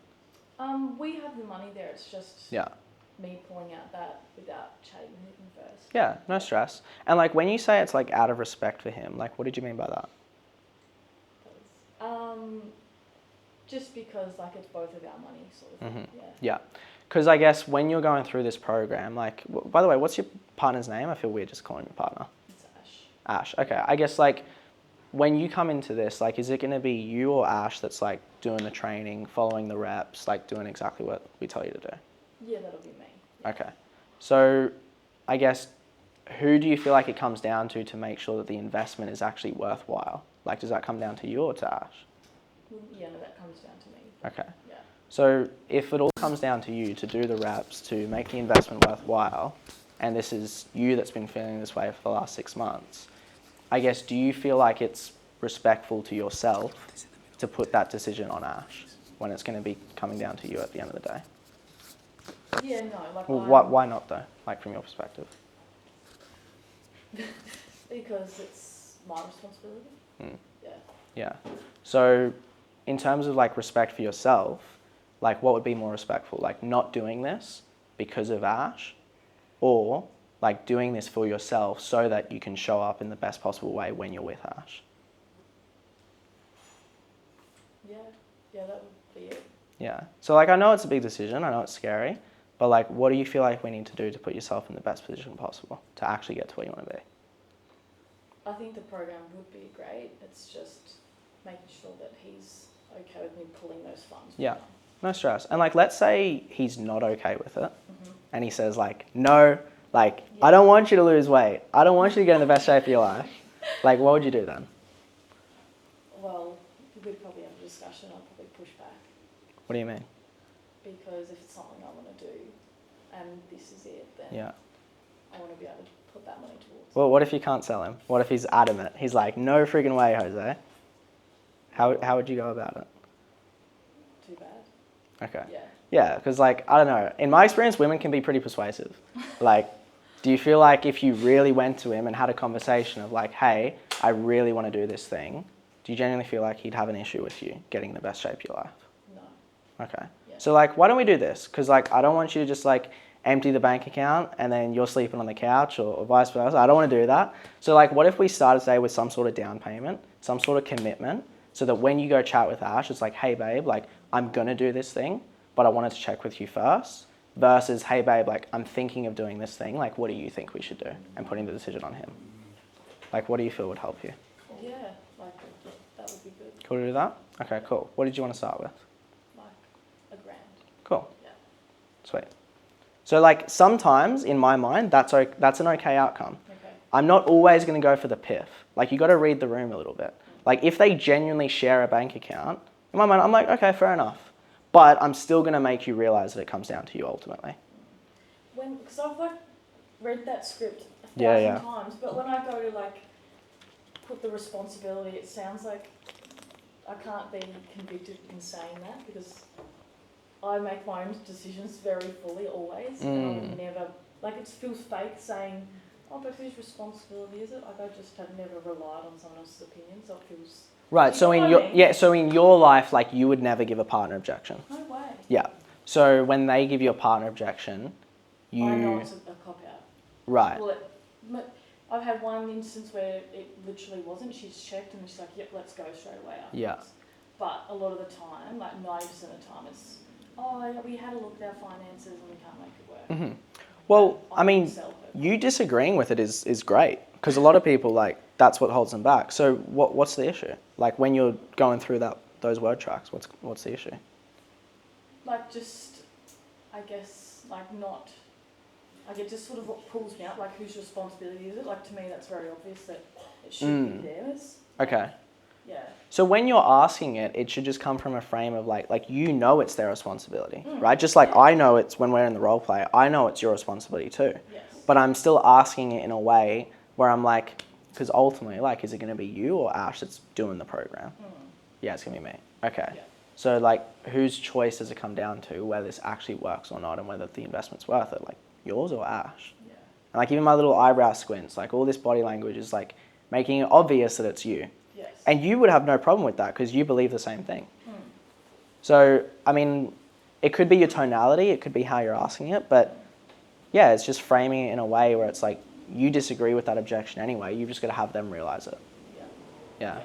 We have the money there. It's just me pulling out that without chatting with him first. Yeah, no stress. And like when you say it's like out of respect for him, like what did you mean by that? Just because like it's both of our money, sort of thing. Yeah. Because I guess when you're going through this program, like, by the way, what's your partner's name? I feel weird just calling him partner. It's Ash. Ash, okay. I guess like when you come into this, like, is it going to be you or Ash that's like doing the training, following the reps, like doing exactly what we tell you to do? Yeah, that'll be me. Okay. So I guess, who do you feel like it comes down to make sure that the investment is actually worthwhile? Like, does that come down to you or to Ash? Yeah, no, that comes down to me. Okay. Yeah. So if it all comes down to you to do the reps, to make the investment worthwhile, and this is you that's been feeling this way for the last 6 months, I guess, do you feel like it's respectful to yourself to put that decision on Ash when it's going to be coming down to you at the end of the day? Yeah, no, like Well, why not though, like from your perspective? Because it's my responsibility. Mm. Yeah. Yeah. So in terms of like respect for yourself, like what would be more respectful? Like not doing this because of Ash, or like doing this for yourself so that you can show up in the best possible way when you're with Ash? Yeah, that would be it. Yeah. So like I know it's a big decision, I know it's scary, but like what do you feel like we need to do to put yourself in the best position possible to actually get to where you want to be? I think the program would be great. It's just making sure that he's okay with me pulling those funds. Yeah. No stress. And like let's say he's not okay with it, and he says like, no, like I don't want you to lose weight. I don't want you to get in the best shape of your life. Like what would you do then? Well, we'd probably have a discussion. I'll probably push back. What do you mean? Because if it's something I want to do and this is it, then Yeah. I want to be able to put that money towards. Well, what if you can't sell him? What if he's adamant? He's like, no friggin' way, Jose. How would you go about it? Too bad. Okay. Yeah. Yeah, because like, I don't know. In my experience, women can be pretty persuasive. Like, do you feel like if you really went to him and had a conversation of like, hey, I really want to do this thing, do you genuinely feel like he'd have an issue with you getting in the best shape of your life? No. Okay. Yeah. So like, why don't we do this? Because like, I don't want you to just like empty the bank account and then you're sleeping on the couch or vice versa. I don't want to do that. So like, what if we started today with some sort of down payment, some sort of commitment, so that when you go chat with Ash, it's like, hey babe, like I'm gonna do this thing, but I wanted to check with you first, versus, hey babe, like I'm thinking of doing this thing, like what do you think we should do? And putting the decision on him. Like what do you feel would help you? Yeah, like that would be good. Cool to do that? Okay, cool. What did you want to start with? Like $1,000. Cool. Yeah. Sweet. So like sometimes in my mind, that's an okay outcome. Okay. I'm not always going to go for the piff. Like you got to read the room a little bit. Like if they genuinely share a bank account, in my mind, I'm like, okay, fair enough. But I'm still going to make you realize that it comes down to you ultimately. Because I've like read that script 1,000 Yeah. times, but when I go to like put the responsibility, it sounds like I can't be convicted in saying that because I make my own decisions very fully always, and I would never like it feels fake saying, "Oh, but whose responsibility is it?" Like I just have never relied on someone else's opinion, so it feels. Right. So in your so in your life, like you would never give a partner objection. No way. Yeah. So when they give you a partner objection, you. I know it's a cop out. Right. Well, I've had one instance where it literally wasn't. She's checked and she's like, "Yep, let's go straight away." Afterwards. Yeah. But a lot of the time, like 90% of the time, it's, "Oh, yeah, we had a look at our finances and we can't make it work." Mm-hmm. Well, I mean, you disagreeing with it is great because a lot of people like that's what holds them back. So what's the issue? Like when you're going through those word tracks, what's the issue? Like just, I guess, like not. Like it just sort of what pulls me up. Like whose responsibility is it? Like to me, that's very obvious that it should be theirs. Okay. Yeah. So when you're asking it, it should just come from a frame of like you know it's their responsibility, right? Just like I know it's when we're in the role play, I know it's your responsibility too. Yes. But I'm still asking it in a way where I'm like, because ultimately, like, is it going to be you or Ash that's doing the program? Yeah, it's going to be me. Okay. Yeah. So like, whose choice does it come down to whether this actually works or not, and whether the investment's worth it? Like yours or Ash? Yeah. And like even my little eyebrow squints, like all this body language is like making it obvious that it's you. Yes. And you would have no problem with that because you believe the same thing. So, I mean, it could be your tonality, it could be how you're asking it, but yeah, it's just framing it in a way where it's like you disagree with that objection anyway, you've just got to have them realize it. Yeah.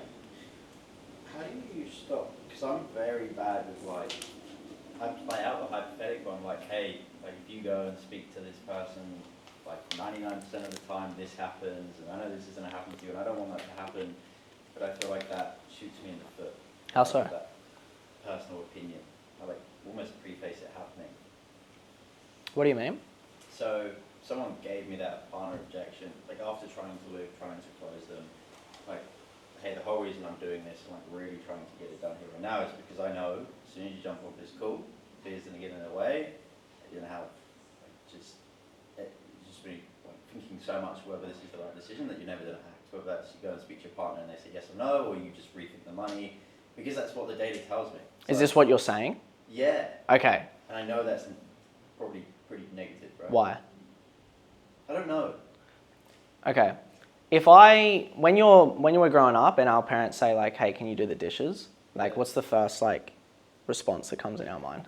How do you stop? Because I'm very bad with like, I play out the hypothetical. I'm like, hey, like if you go and speak to this person, like 99% of the time this happens, and I know this is going to happen to you, and I don't want that to happen. but I feel like that shoots me in the foot. How so? That personal opinion. I like almost preface it happening. What do you mean? So someone gave me that partner objection, like after trying to close them, like, hey, the whole reason I'm doing this and like really trying to get it done here and now is because I know as soon as you jump off this call, fear's gonna get in the way, you're gonna have like, just be like, thinking so much whether this is the right decision that you're never gonna act. Whether that's you go and speak to your partner and they say yes or no, or you just rethink the money, because that's what the data tells me. So, is this what you're saying? Yeah. Okay. And I know that's probably pretty negative, right? Why? I don't know. Okay. When you were growing up and our parents say like, hey, can you do the dishes? Like, what's the first like response that comes in our mind?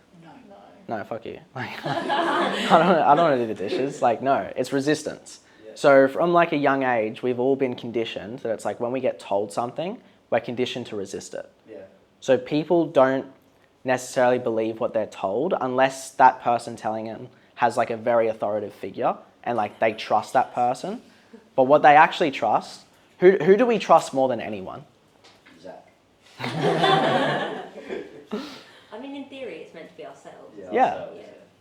No, fuck you. Like, I don't want to do the dishes. Like, no, it's resistance. Yeah. So from like a young age, we've all been conditioned that it's like when we get told something, we're conditioned to resist it. Yeah. So people don't necessarily believe what they're told unless that person telling them has like a very authoritative figure and like they trust that person. But what they actually trust, who do we trust more than anyone? Zach. I mean, in theory, it's meant to be ourselves.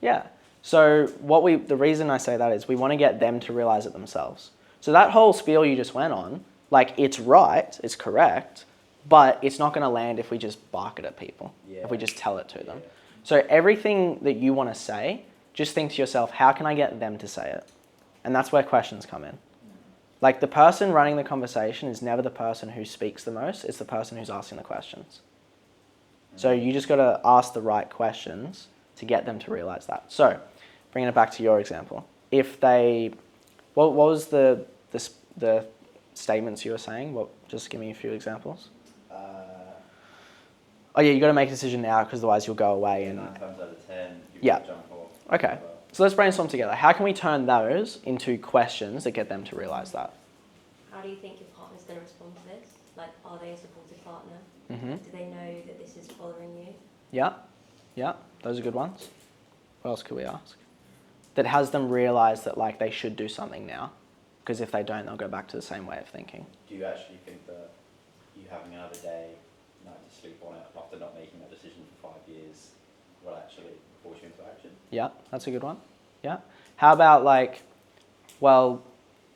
Yeah. So the reason I say that is we want to get them to realize it themselves. So that whole spiel you just went on, like it's right, it's correct, but it's not going to land if we just bark it at people, if we just tell it to them. So everything that you want to say, just think to yourself, how can I get them to say it? And that's where questions come in. Like the person running the conversation is never the person who speaks the most, it's the person who's asking the questions. So you just got to ask the right questions to get them to realize that. So bringing it back to your example, if they, what was the statements you were saying? Just give me a few examples. Oh yeah, you got to make a decision now because otherwise you'll go away and 9 times out of 10, you yeah. jump off. Okay, so let's brainstorm together. How can we turn those into questions that get them to realize that? How do you think your partner's going to respond to this? Like, are they a supportive partner? Mm-hmm. Do they know that this is bothering you? Yeah, those are good ones. What else could we ask? That has them realize that like they should do something now, because if they don't, they'll go back to the same way of thinking. Do you actually think that you having another day, night to sleep on it, after not making that decision for 5 years, will actually force you into action? Yeah, that's a good one. Yeah. How about like, well,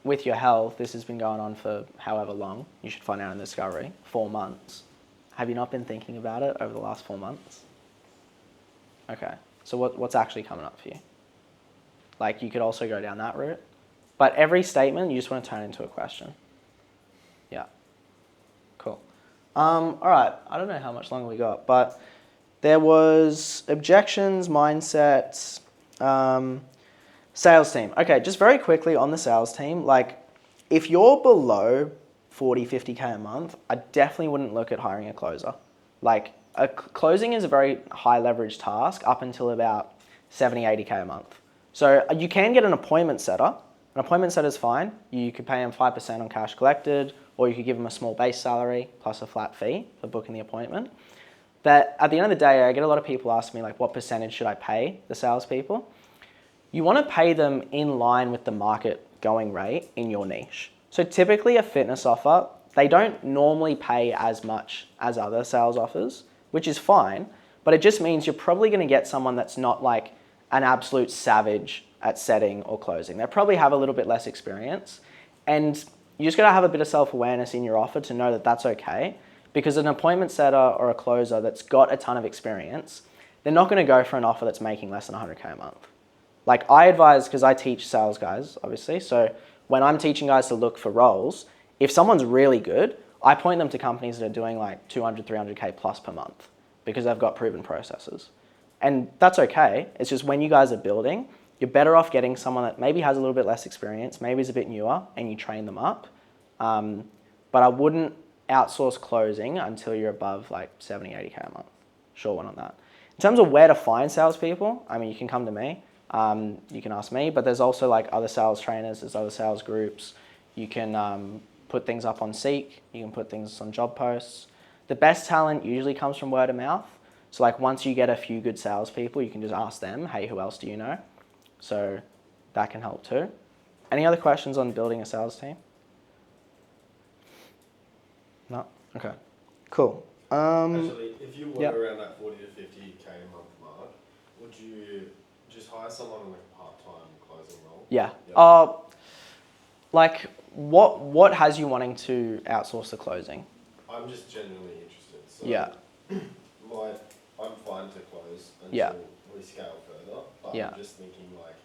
with your health, this has been going on for however long. You should find out in Discovery, 4 months. Have you not been thinking about it over the last 4 months? Okay, so what's actually coming up for you? Like you could also go down that route. But every statement, you just want to turn into a question. Yeah, cool. All right, I don't know how much longer we got, but there was objections, mindsets, sales team. Okay, just very quickly on the sales team, like if you're below 40, 50K a month, I definitely wouldn't look at hiring a closer. Like closing is a very high leverage task up until about 70, 80K a month. So you can get an appointment setter. An appointment setter is fine. You could pay them 5% on cash collected, or you could give them a small base salary plus a flat fee for booking the appointment. But at the end of the day, I get a lot of people ask me like, what percentage should I pay the salespeople? You want to pay them in line with the market going rate in your niche. So typically a fitness offer, they don't normally pay as much as other sales offers, which is fine, but it just means you're probably going to get someone that's not like an absolute savage at setting or closing. They probably have a little bit less experience, and you just got to have a bit of self-awareness in your offer to know that that's okay, because an appointment setter or a closer that's got a ton of experience, they're not going to go for an offer that's making less than 100K a month. Like I advise, because I teach sales guys, obviously, so when I'm teaching guys to look for roles, if someone's really good, I point them to companies that are doing like 200, 300K plus per month because they've got proven processes. And that's okay. It's just when you guys are building, you're better off getting someone that maybe has a little bit less experience, maybe is a bit newer, and you train them up. But I wouldn't outsource closing until you're above like 70, 80K a month. Sure one on that. In terms of where to find salespeople, I mean, you can come to me. You can ask me, but there's also like other sales trainers, there's other sales groups. You can put things up on Seek, you can put things on job posts. The best talent usually comes from word of mouth. So like once you get a few good salespeople, you can just ask them, hey, who else do you know? So that can help too. Any other questions on building a sales team? No? Okay. Cool. Actually, if you were yep. around that 40 to 50k a month mark, would you just hire someone on like a part-time closing role? Yeah. Yep. Like, what has you wanting to outsource the closing? I'm just genuinely interested. So Yeah. I'm fine to close until Yeah. we scale further. But Yeah. I'm just thinking like,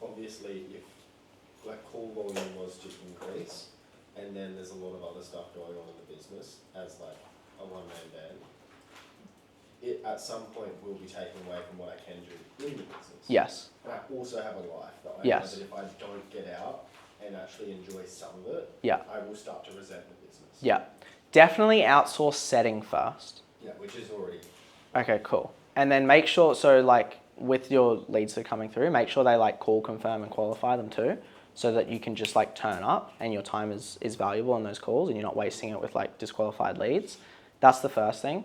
obviously, if like call volume was to increase, and then there's a lot of other stuff going on in the business as like a one-man band, it at some point will be taken away from what I can do in the business. Yes. And I also have a life that I Yes. know that if I don't get out and actually enjoy some of it, Yeah. I will start to resent the business. Yeah. Definitely outsource setting first. Yeah, which is already. Okay, cool. And then make sure, so like with your leads that are coming through, make sure they like call, confirm and qualify them too, so that you can just like turn up and your time is valuable on those calls and you're not wasting it with like disqualified leads. That's the first thing.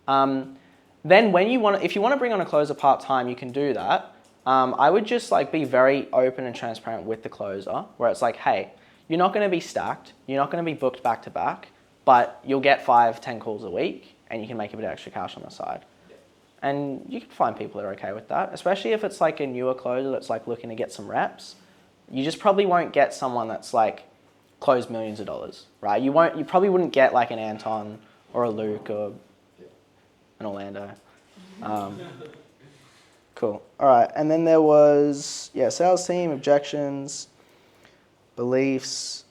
Then when if you want to bring on a closer part-time, you can do that. I would just like be very open and transparent with the closer, where it's like, hey, you're not going to be stacked, you're not going to be booked back to back, but you'll get 5-10 calls a week and you can make a bit of extra cash on the side. And you can find people that are okay with that, especially if it's like a newer closer that's like looking to get some reps. You just probably won't get someone that's like closed millions of dollars, right? You probably wouldn't get like an Anton or a Luke or an Orlando. Cool. All right. And then there was, sales team, objections, beliefs.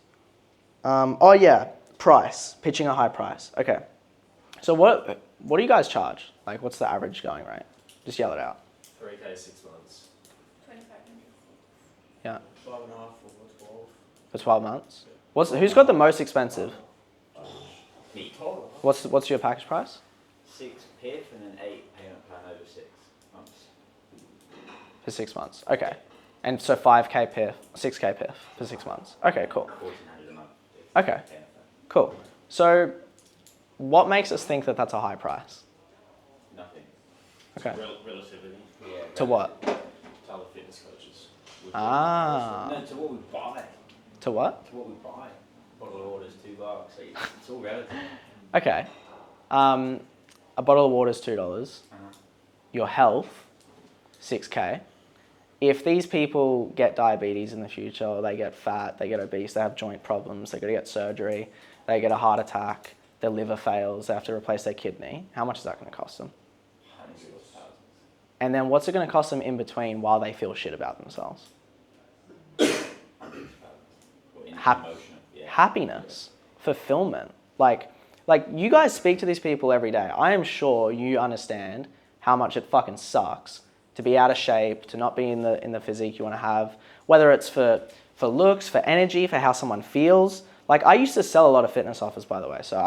Price, pitching a high price. Okay. So what do you guys charge? Like, what's the average going rate? Just yell it out. 3k 6 months. 2,500. Yeah. 5.5 or 12. For 12 months? Who's got the most expensive? Me. What's your package price? 6 PIF and then 8 payment plan over 6 months. For 6 months. Okay. And so 5k PIF, 6k PIF for 6 months. Okay, cool. 1,400 a month. Okay. Cool. So what makes us think that that's a high price? Nothing. Okay. Relativity. Yeah. To what? To other fitness coaches. No, to what we buy. To what? To what we buy. Bottle of water's $2. So it's all relative. Okay. A bottle of water is $2. Your health, 6k. If these people get diabetes in the future, or they get fat, they get obese, they have joint problems, they're going to get surgery, they get a heart attack, their liver fails, they have to replace their kidney, how much is that going to cost them? Hundreds of thousands. And then what's it going to cost them in between while they feel shit about themselves? Happiness, fulfillment. Like you guys speak to these people every day. I am sure you understand how much it fucking sucks to be out of shape, to not be in the physique you want to have, whether it's for looks, for energy, for how someone feels. Like, I used to sell a lot of fitness offers, by the way, so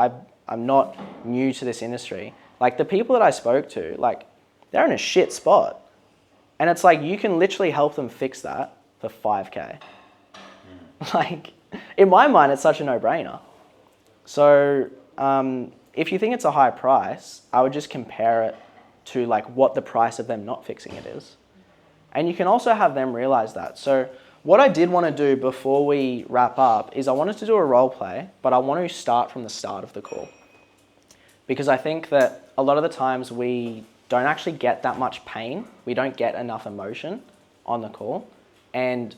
I'm not new to this industry. Like, the people that I spoke to, like, they're in a shit spot. And it's like, you can literally help them fix that for 5k. Like, in my mind, it's such a no-brainer. So, if you think it's a high price, I would just compare it to like what the price of them not fixing it is. And you can also have them realize that. So what I did want to do before we wrap up is I wanted to do a role play, but I want to start from the start of the call. Because I think that a lot of the times we don't actually get that much pain. We don't get enough emotion on the call. And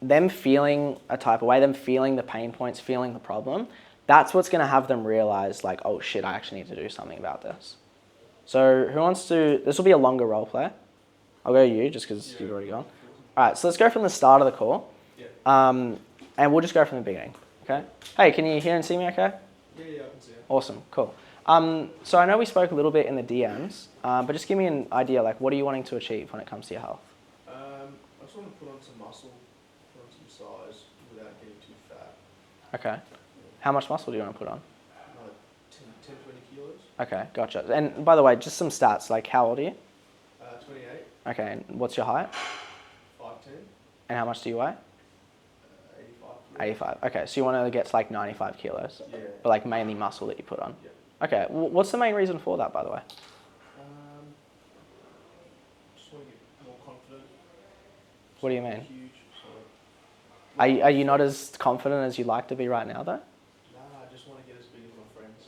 them feeling a type of way, them feeling the pain points, feeling the problem, that's what's going to have them realize like, oh shit, I actually need to do something about this. So who wants to, this will be a longer role play. I'll go to you just because you've already gone. All right, so let's go from the start of the call. And we'll just go from the beginning, okay? Hey, can you hear and see me okay? Yeah, I can see it. Awesome, cool. So I know we spoke a little bit in the DMs, but just give me an idea, like what are you wanting to achieve when it comes to your health? I just want to put on some muscle, put on some size without getting too fat. Okay. How much muscle do you want to put on? 10, 20 kilos. Okay, gotcha. And by the way, just some stats, like how old are you? 28. Okay, and what's your height? 5'10". And how much do you weigh? 85 kilos. 85. Okay, so you want to get to like 95 kilos, Yeah. but like mainly muscle that you put on. Yeah. Okay, what's the main reason for that, by the way? Just want to get more confident. What do you mean? Huge. Are you not as confident as you'd like to be right now, though? Nah, I just want to get as big as my friends.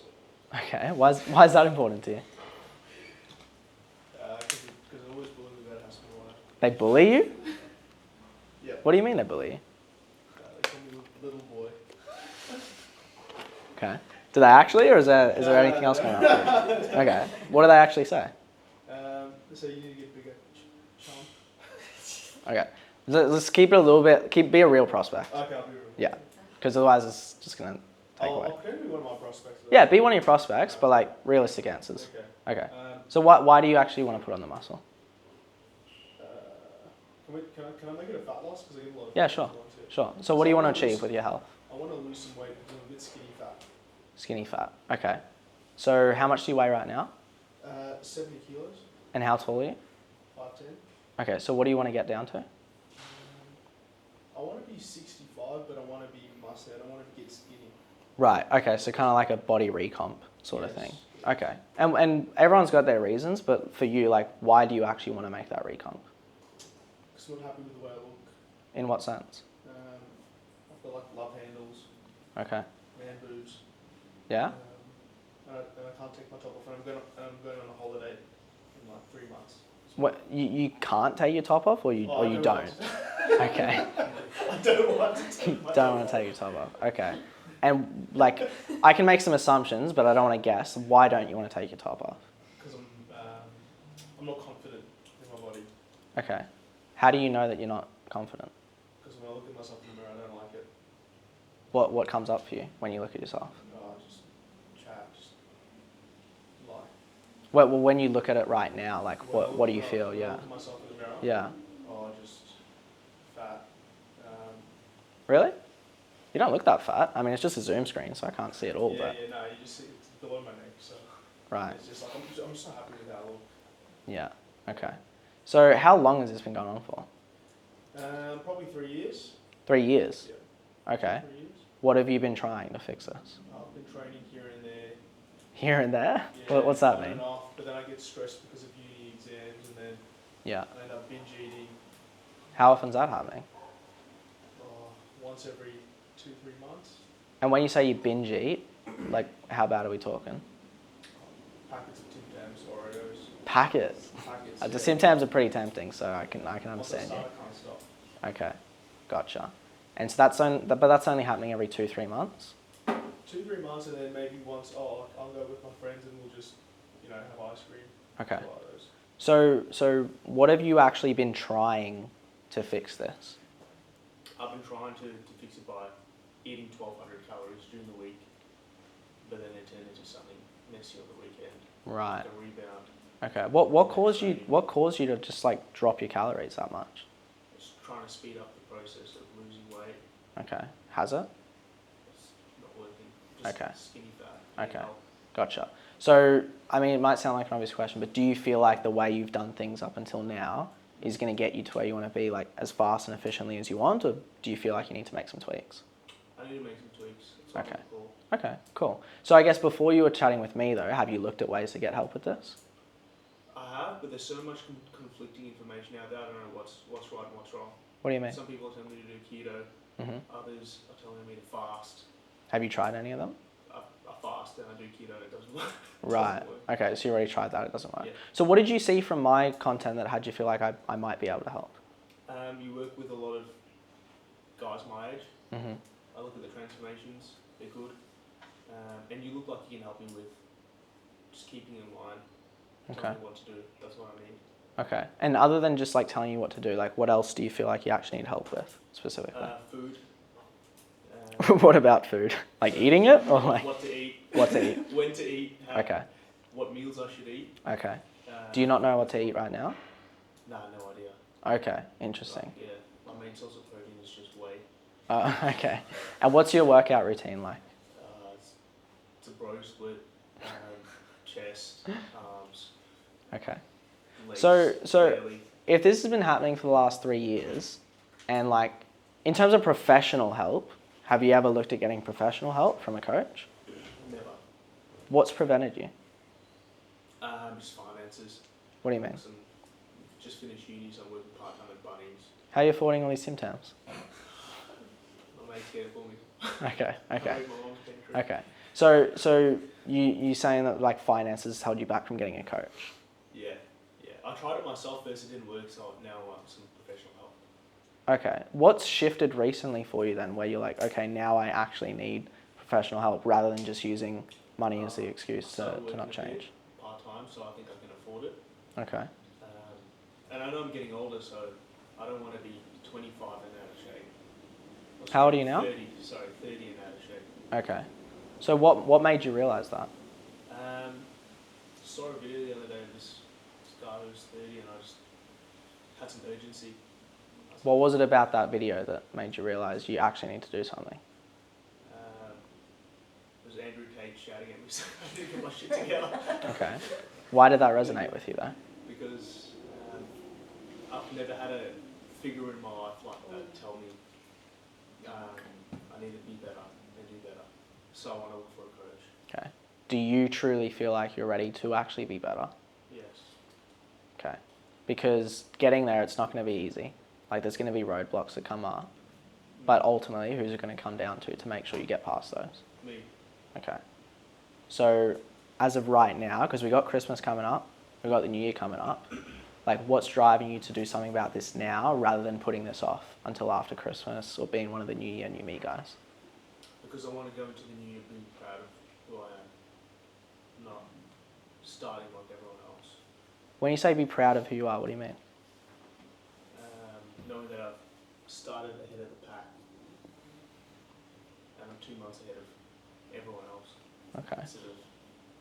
Okay. Why is that important to you? Because I always bully about how small I am. They bully you? Yeah. What do you mean they bully you? They call me little boy. Okay. Do they actually, or is there anything else going on? Okay. What do they actually say? They say you need to get bigger, chum. Okay. Let's keep it a little bit. Be a real prospect. Okay, I'll be real. Yeah. Because otherwise it's just gonna take away. I'll pretend to be one of my prospects. Though. Yeah, be one of your prospects, but like realistic answers. Okay. Okay. So why do you actually want to put on the muscle? Can I make it a fat loss? Because I get a lot of Yeah, fat sure. loss too. Sure. So what do you want to achieve with your health? I want to lose some weight because I'm a bit skinny fat. Skinny fat. Okay. So how much do you weigh right now? 70 kilos. And how tall are you? 5'10". Okay. So what do you want to get down to? I want to be 65, but I want to be muscular. I don't want to get skinny. Right. Okay. So kind of like a body recomp sort of thing. Okay. And everyone's got their reasons, but for you, like, why do you actually want to make that recomp? Because I'm not happy with the way I look. In what sense? I've got like love handles. Okay. Man boobs. Yeah. And I can't take my top off. And I'm going on a holiday in like 3 months. What you can't take your top off, or you don't? Okay. I don't want to take You my don't top want to take your top off. Okay. And like, I can make some assumptions, but I don't want to guess. Why don't you want to take your top off? Because I'm not confident in my body. Okay. How do you know that you're not confident? Because when I look at myself in the mirror, I don't like it. What comes up for you when you look at yourself? Just chat, just lie. Well, when you look at it right now, like what do you feel? When I Yeah. look at myself in the mirror. Yeah. Just fat. Really? You don't look that fat. I mean, it's just a Zoom screen, so I can't see it all. Yeah, But no, you just see it's below my neck, so. right. It's just like I'm just not happy with how I look. Yeah. Okay. So how long has this been going on for? Probably 3 years. 3 years. Yeah. Okay. 3 years. What have you been trying to fix this? I've been training here and there. Here and there? Yeah, What's that on mean? and off, but then I get stressed because of uni exams, and then Yeah. I end up binge eating. How often's that happening? Once every 2-3 months. And when you say you binge eat, like how bad are we talking? Packets of Tim Tams, Oreos. Packets. Packets. The Tim Tams are pretty tempting, so I can understand Once I you. start, I can't stop. Okay, gotcha. And so that's only happening every 2-3 months. 2-3 months, and then maybe once. I'll go with my friends, and we'll just, have ice cream. Okay. Buy those. So what have you actually been trying to fix this? I've been trying to fix it by eating 1,200 calories during the week, but then it turned into something messy on the weekend. Right. Like a rebound. Okay. What caused you to just like drop your calories that much? Just trying to speed up the process of losing weight. Okay. Has it? It's not working. Just Okay. skinny fat. Okay. Gotcha. So, I mean, it might sound like an obvious question, but do you feel like the way you've done things up until now is going to get you to where you want to be, like as fast and efficiently as you want, or do you feel like you need to make some tweaks? I need to make some tweaks. It's Okay. cool. Okay, cool. So I guess before you were chatting with me though, have you looked at ways to get help with this? I have, but there's so much conflicting information out there. I don't know what's right and what's wrong. What do you mean? Some people are telling me to do keto. Mhm. Others are telling me to fast. Have you tried any of them? I fast and I do keto. It doesn't work. Right. Okay, so you already tried that. It doesn't work. Yeah. So what did you see from my content that had you feel like I might be able to help? You work with a lot of guys my age. Mhm. I look at the transformations. They're good. And you look like you can help me with just keeping in line. Okay. Telling me what to do. That's what I need. Okay. And other than just like telling you what to do, like what else do you feel like you actually need help with specifically? Food. What about food? Like eating it or like what to eat? What to eat? When to eat. Okay. What meals I should eat. Okay. Do you not know what to eat right now? No idea. Okay, interesting. Yeah, my main source of protein is just whey. Okay. And what's your workout routine like? It's a bro split, chest, arms. Okay. Legs, So belly. if this has been happening for the last 3 years, and like in terms of professional help, have you ever looked at getting professional help from a coach? Never. What's prevented you? Just finances. What do you mean? Just finished uni, so I'm working part-time at Bunnings. How are you affording all these symptoms? My mate's care for me. Okay. I make my mom's pantry. Okay. So you saying that like finances held you back from getting a coach? Yeah. I tried it myself first, it didn't work, so now I want some professional help. Okay. What's shifted recently for you then, where you're like, okay, now I actually need professional help rather than just using money as the excuse to not change? Part-time, so I think I can afford it. Okay. And I know I'm getting older, so I don't want to be 25 and out of shape. How old are you now? 30 and out of shape. Okay. So what made you realise that? Saw a video the other day of this guy who was 30 and I just had some urgency. What was it about that video that made you realise you actually need to do something? It was Andrew Tate shouting at me, so I didn't get my shit together. Okay. Why did that resonate with you though? Because I've never had a figure in my life like that tell me I need to be better and do better. So I want to look for a coach. Okay. Do you truly feel like you're ready to actually be better? Yes. Okay. Because getting there, it's not going to be easy. Like there's going to be roadblocks that come up. But ultimately, who's it going to come down to make sure you get past those? Me. Okay. So as of right now, because we got Christmas coming up, we got the New Year coming up, like what's driving you to do something about this now rather than putting this off until after Christmas or being one of the New Year, New Me guys? Because I want to go into the new year being proud of who I am, not starting like everyone else. When you say be proud of who you are, what do you mean? Knowing that I've started ahead of the pack and I'm 2 months ahead of everyone else. Okay. Instead of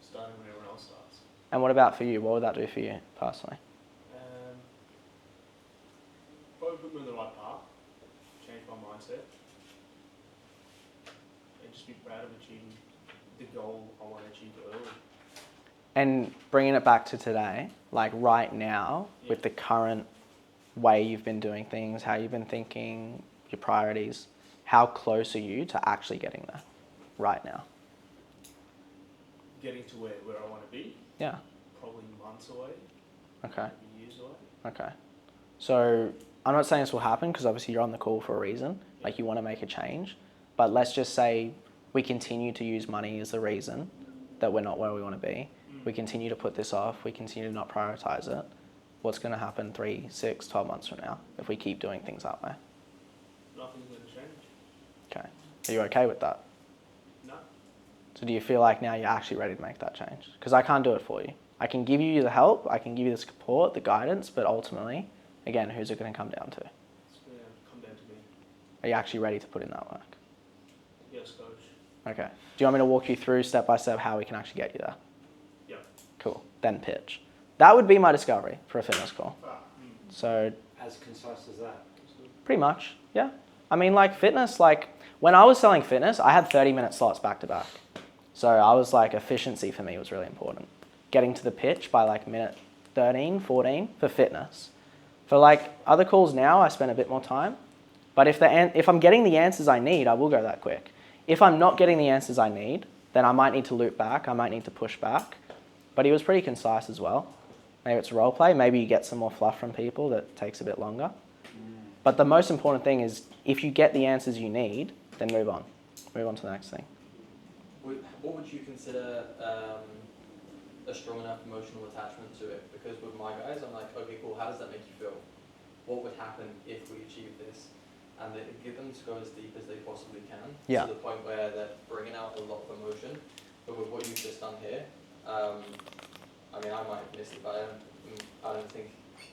starting when everyone else starts. And what about for you? What would that do for you personally? Probably put me on the right path, change my mindset, and just be proud of achieving the goal I want to achieve early. And bringing it back to today, like right now, with the current way you've been doing things, how you've been thinking, your priorities, how close are you to actually getting there right now? Getting to where I want to be? Yeah. Probably months away. Okay. Maybe years away. Okay. So I'm not saying this will happen because obviously you're on the call for a reason, like you want to make a change, but let's just say we continue to use money as the reason that we're not where we want to be. We continue to put this off, we continue to not prioritize it. What's going to happen 3, 6, 12 months from now if we keep doing things that way? Nothing's going to change. Okay. Are you okay with that? No. So do you feel like now you're actually ready to make that change? Because I can't do it for you. I can give you the help, I can give you the support, the guidance, but ultimately, again, who's it going to come down to? It's going to come down to me. Are you actually ready to put in that work? Yes, coach. Okay. Do you want me to walk you through step by step how we can actually get you there? Yeah. Cool. Then pitch. That would be my discovery for a fitness call. So as concise as that? pretty much, yeah. I mean, like fitness, like when I was selling fitness, I had 30-minute slots back to back. So I was like, efficiency for me was really important. Getting to the pitch by like minute 13, 14 for fitness. For like other calls now, I spend a bit more time. But if I'm getting the answers I need, I will go that quick. If I'm not getting the answers I need, then I might need to loop back, I might need to push back. But he was pretty concise as well. Maybe it's role play, maybe you get some more fluff from people that takes a bit longer. But the most important thing is if you get the answers you need, then move on. Move on to the next thing. What would you consider a strong enough emotional attachment to it? Because with my guys, I'm like, okay, cool, how does that make you feel? What would happen if we achieve this? And they get them to go as deep as they possibly can, Yeah. to the point where they're bringing out a lot of emotion. But with what you've just done here, I mean, I might have missed it, but I don't think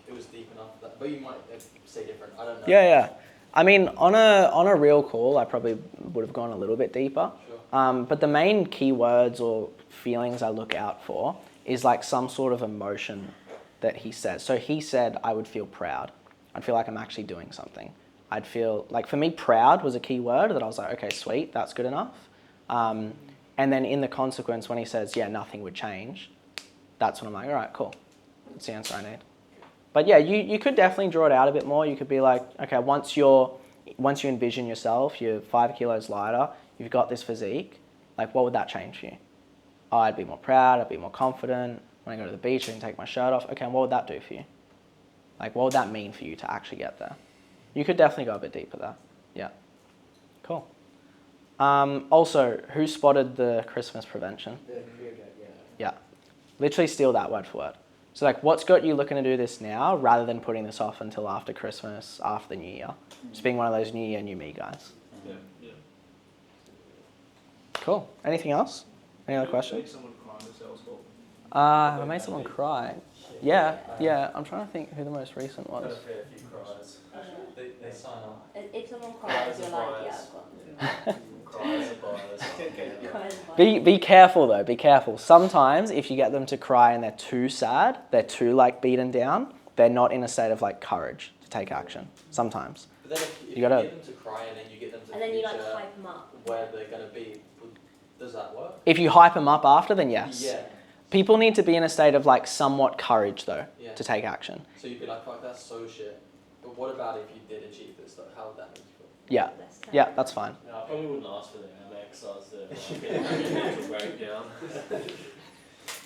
it was deep enough. But you might say different. I don't know. Yeah. I mean, on a real call, I probably would have gone a little bit deeper. Sure. But the main keywords or feelings I look out for is like some sort of emotion that he says. So he said, I would feel proud. I'd feel like I'm actually doing something. I'd feel like, for me, proud was a key word that I was like, okay, sweet, that's good enough. And then in the consequence, when he says, yeah, nothing would change, that's when I'm like, all right, cool. That's the answer I need. But yeah, you could definitely draw it out a bit more. You could be like, okay, once you envision yourself, you're 5 kilos lighter, you've got this physique, like what would that change for you? Oh, I'd be more proud, I'd be more confident. When I go to the beach, I can take my shirt off. Okay, and what would that do for you? Like, what would that mean for you to actually get there? You could definitely go a bit deeper there. Yeah. Cool. Also, who spotted the Christmas prevention? The career gap, yeah. Yeah. Literally steal that word for word. So like, what's got you looking to do this now rather than putting this off until after Christmas, after the New Year? Just being one of those New Year, New Me guys. Yeah, yeah. Cool. Anything else? Any other Make questions? someone cry in the sales call. Have I made someone cry? Yeah. I'm trying to think who the most recent Got a was. fair few cries. They sign up. If someone cries, you're like, yeah, I've got them. Cries are buyers. Cries are fine. Be careful though. Be careful. Sometimes if you get them to cry and they're too sad, they're too like beaten down, they're not in a state of like courage to take action. Sometimes. But then if You gotta- get them to cry and then you get them to And then you like picture hype them up. where they're going to be, does that work? If you hype them up after, then yes. Yeah. People need to be in a state of like somewhat courage though Yeah. to take action. So you'd be like, fuck, that's so shit. But what about if you did achieve this? Like, how would that make you feel? Yeah. Yeah, that's fine. No, I probably wouldn't ask for the exercise to mental breakdown.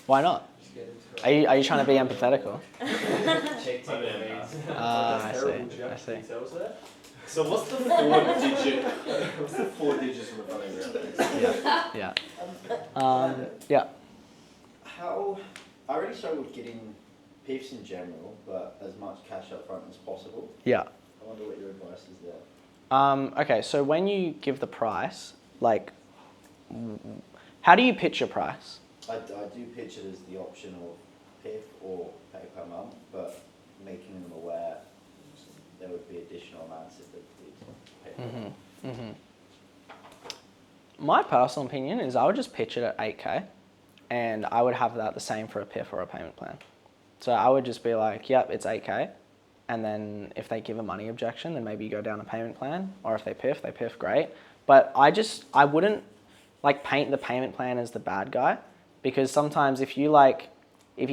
Why not? Are you trying to be empathetical? Check I see. So what's the 4-digit? What's the 4 digits on the front of your Yeah. How I really struggle with getting PIFs in general, but as much cash up front as possible. Yeah. I wonder what your advice is there. Okay, so when you give the price, like, how do you pitch your price? I do pitch it as the option of PIF or pay per month, but making them aware there would be additional amounts if they did pay per month. My personal opinion is I would just pitch it at 8K and I would have that the same for a PIF or a payment plan. So I would just be like, yep, it's 8K. And then if they give a money objection, then maybe you go down a payment plan. Or if they PIF, great. But I wouldn't like paint the payment plan as the bad guy, because sometimes if you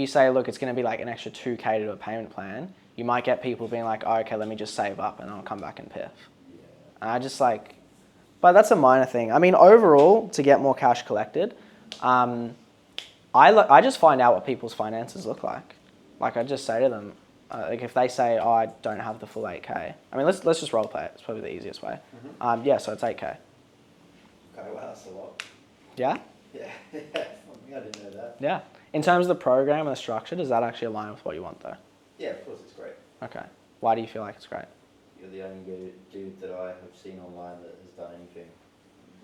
say, look, it's going to be like an extra 2K to do a payment plan, you might get people being like, oh, okay, let me just save up and I'll come back and PIF. And I just like, but that's a minor thing. I mean, overall, to get more cash collected, I just find out what people's finances look like. Like I just say to them, like if they say, oh, I don't have the full 8K. I mean, let's just role play it. It's probably the easiest way. Yeah, so it's 8K. Okay, well that's a lot. Yeah? Yeah, I didn't know that. Yeah. In terms of the program and the structure, does that actually align with what you want though? Yeah, of course it's great. Okay. Why do you feel like it's great? You're the only dude that I have seen online that has done anything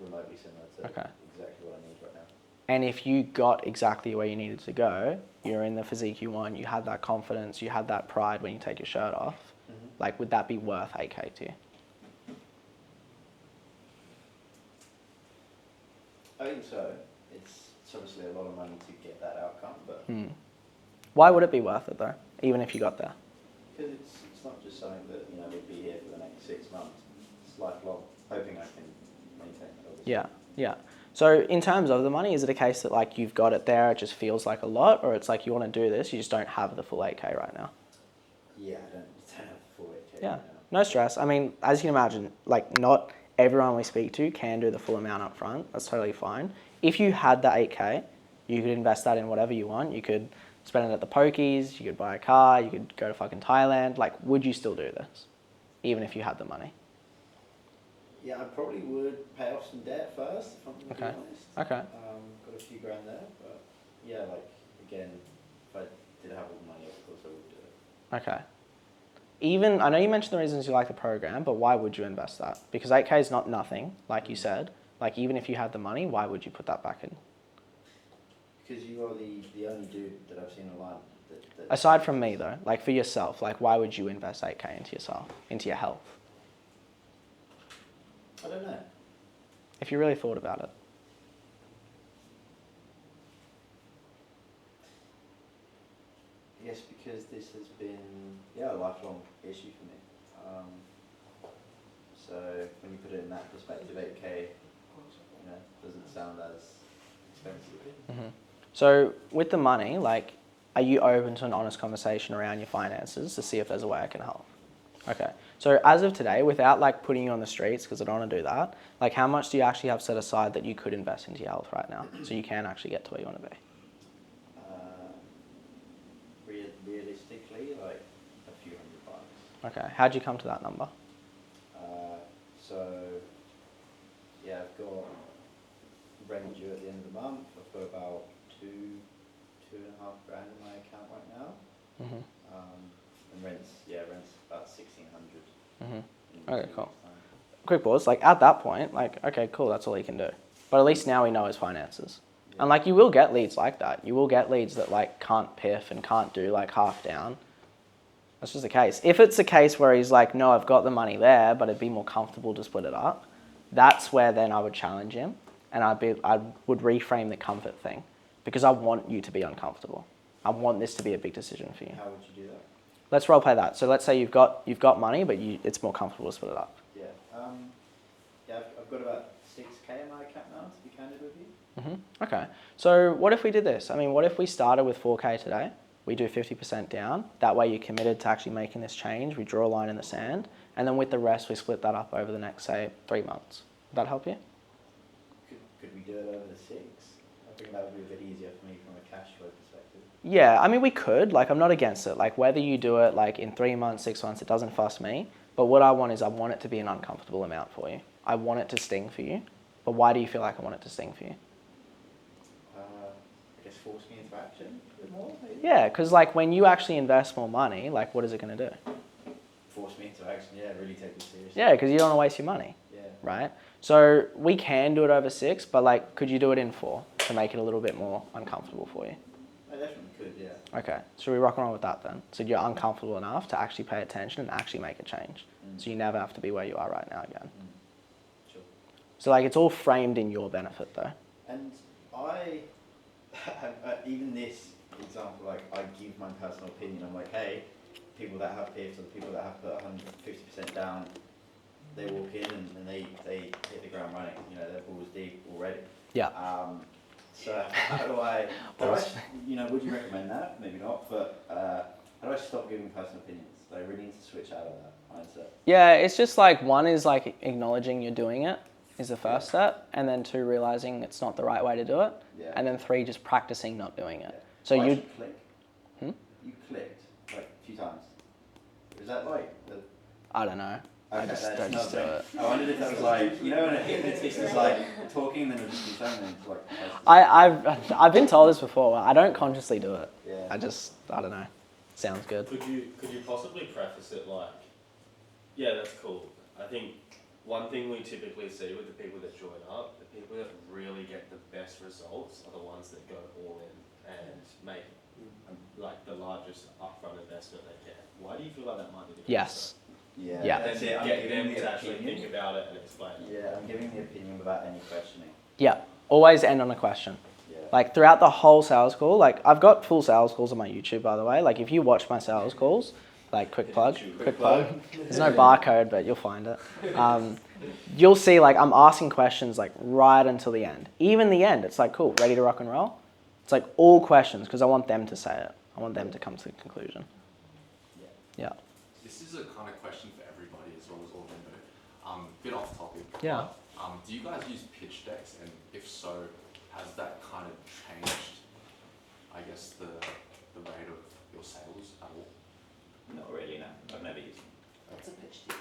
remotely similar to exactly what I need right now. And if you got exactly where you needed to go, you're in the physique you want, you had that confidence, you had that pride when you take your shirt off, like would that be worth 8K to you? I think so. It's obviously a lot of money to get that outcome, but Why would it be worth it though, even if you got there? because it's not just something that would be here for the next 6 months. It's lifelong. Hoping I can maintain that. Obviously. Yeah. So in terms of the money, is it a case that like you've got it there, it just feels like a lot, or it's like you want to do this, you just don't have the full 8K right now? Yeah, I don't have the full 8K. Yeah, right no stress. I mean, as you can imagine, like not everyone we speak to can do the full amount up front. That's totally fine. If you had the 8K, you could invest that in whatever you want. You could spend it at the pokies, you could buy a car, you could go to fucking Thailand. Like, would you still do this, even if you had the money? Yeah, I probably would pay off some debt first, if I'm going to be honest. Okay. Got a few grand there, but yeah, like, again, if I did have all the money, of course I would do it. Okay. Even, I know you mentioned the reasons you like the program, but why would you invest that? Because 8K is not nothing, like you said. Like, even if you had the money, why would you put that back in? Because you are the only dude that I've seen online that Aside from me, though, like for yourself, like why would you invest 8K into yourself, into your health? I don't know. If you really thought about it. I guess because this has been, a lifelong issue for me. So when you put it in that perspective, 8K, doesn't sound as expensive. So with the money, like, are you open to an honest conversation around your finances to see if there's a way I can help? Okay. So as of today, without like putting you on the streets, because I don't want to do that, like how much do you actually have set aside that you could invest into your health right now so you can actually get to where you want to be? Realistically, like a few $100. Okay. How'd you come to that number? So, yeah, I've got rent due at the end of the month. I've got about $2.5 grand in my account right now. Mhm. And rent's about 1,600. Mhm. in Okay, 2 cool. weeks' time. Quick pause. Like at that point, like okay, cool. That's all he can do. But at least now we know his finances. Yeah. And like you will get leads like that. You will get leads that like can't piff and can't do like half down. That's just the case. If it's a case where he's like, no, I've got the money there, but it'd be more comfortable to split it up, that's where then I would challenge him and I would reframe the comfort thing because I want you to be uncomfortable. I want this to be a big decision for you. How would you do that? Let's role play that. So let's say you've got money, but it's more comfortable to split it up. Yeah. I've got about 6K in my account now, to be candid with you. Okay. So what if we did this? I mean, what if we started with 4K today? We do 50% down. That way you're committed to actually making this change. We draw a line in the sand. And then with the rest, we split that up over the next, say, 3 months. Would that help you? Could we do it over the 6? I think that would be a bit easier for me from a cash flow perspective. Yeah, I mean, we could. Like, I'm not against it. Like, whether you do it, like, in 3 months, 6 months, it doesn't fuss me. But what I want is I want it to be an uncomfortable amount for you. I want it to sting for you. But why do you feel like I want it to sting for you? I guess force me into action a bit more, maybe? Yeah, because, like, when you actually invest more money, like, what is it going to do? Force me into action, yeah, really take it seriously. Yeah, because you don't want to waste your money. Yeah. Right? So we can do it over 6, but, like, could you do it in 4 to make it a little bit more uncomfortable for you? I definitely could, yeah. Okay, should we rock and roll with that then? So you're uncomfortable enough to actually pay attention and actually make a change. So you never have to be where you are right now again. Sure. So like it's all framed in your benefit though. And even this example, like I give my personal opinion. I'm like, hey, people that have PIFs or the people that have put 150% down, they walk in and they hit the ground running. You know, they're balls deep already. Yeah. So how do I, you know, would you recommend that? Maybe not, but how do I stop giving personal opinions? I really need to switch out of that mindset. Yeah, it's just like one is like acknowledging you're doing it is the first step, and then 2 realizing it's not the right way to do it, and then 3 just practicing not doing it. So Why you did click. You clicked like a few times. Is that like the? I don't know. Okay, I just that's don't just do another it. thing. I wondered if that was like, you know, when a hypnotist is like talking, then it'll just be something like. I've been told this before. I don't consciously do it. Yeah. I don't know. Sounds good. Could you possibly preface it like, yeah, that's cool. I think one thing we typically see with the people that join up, the people that really get the best results are the ones that go all in and make like the largest upfront investment they can. Why do you feel like that might be the case? Yes. Yeah. Yeah. That's it. I'm Get giving them the to actually opinion. think about it and explain it. Yeah, I'm giving the opinion without any questioning. Yeah. Always end on a question. Yeah. Like throughout the whole sales call, like I've got full sales calls on my YouTube, by the way. Like if you watch my sales calls, like quick plug. There's no barcode, but you'll find it. You'll see like I'm asking questions like right until the end. Even the end, it's like cool, ready to rock and roll. It's like all questions because I want them to say it. I want them to come to the conclusion. Yeah. This is a kind of question for everybody as well as all them. Bit off topic. Yeah. But, do you guys use pitch decks, and if so, has that kind of changed, I guess, the rate of your sales at all? Not really, no. I've never used them. What's a pitch deck?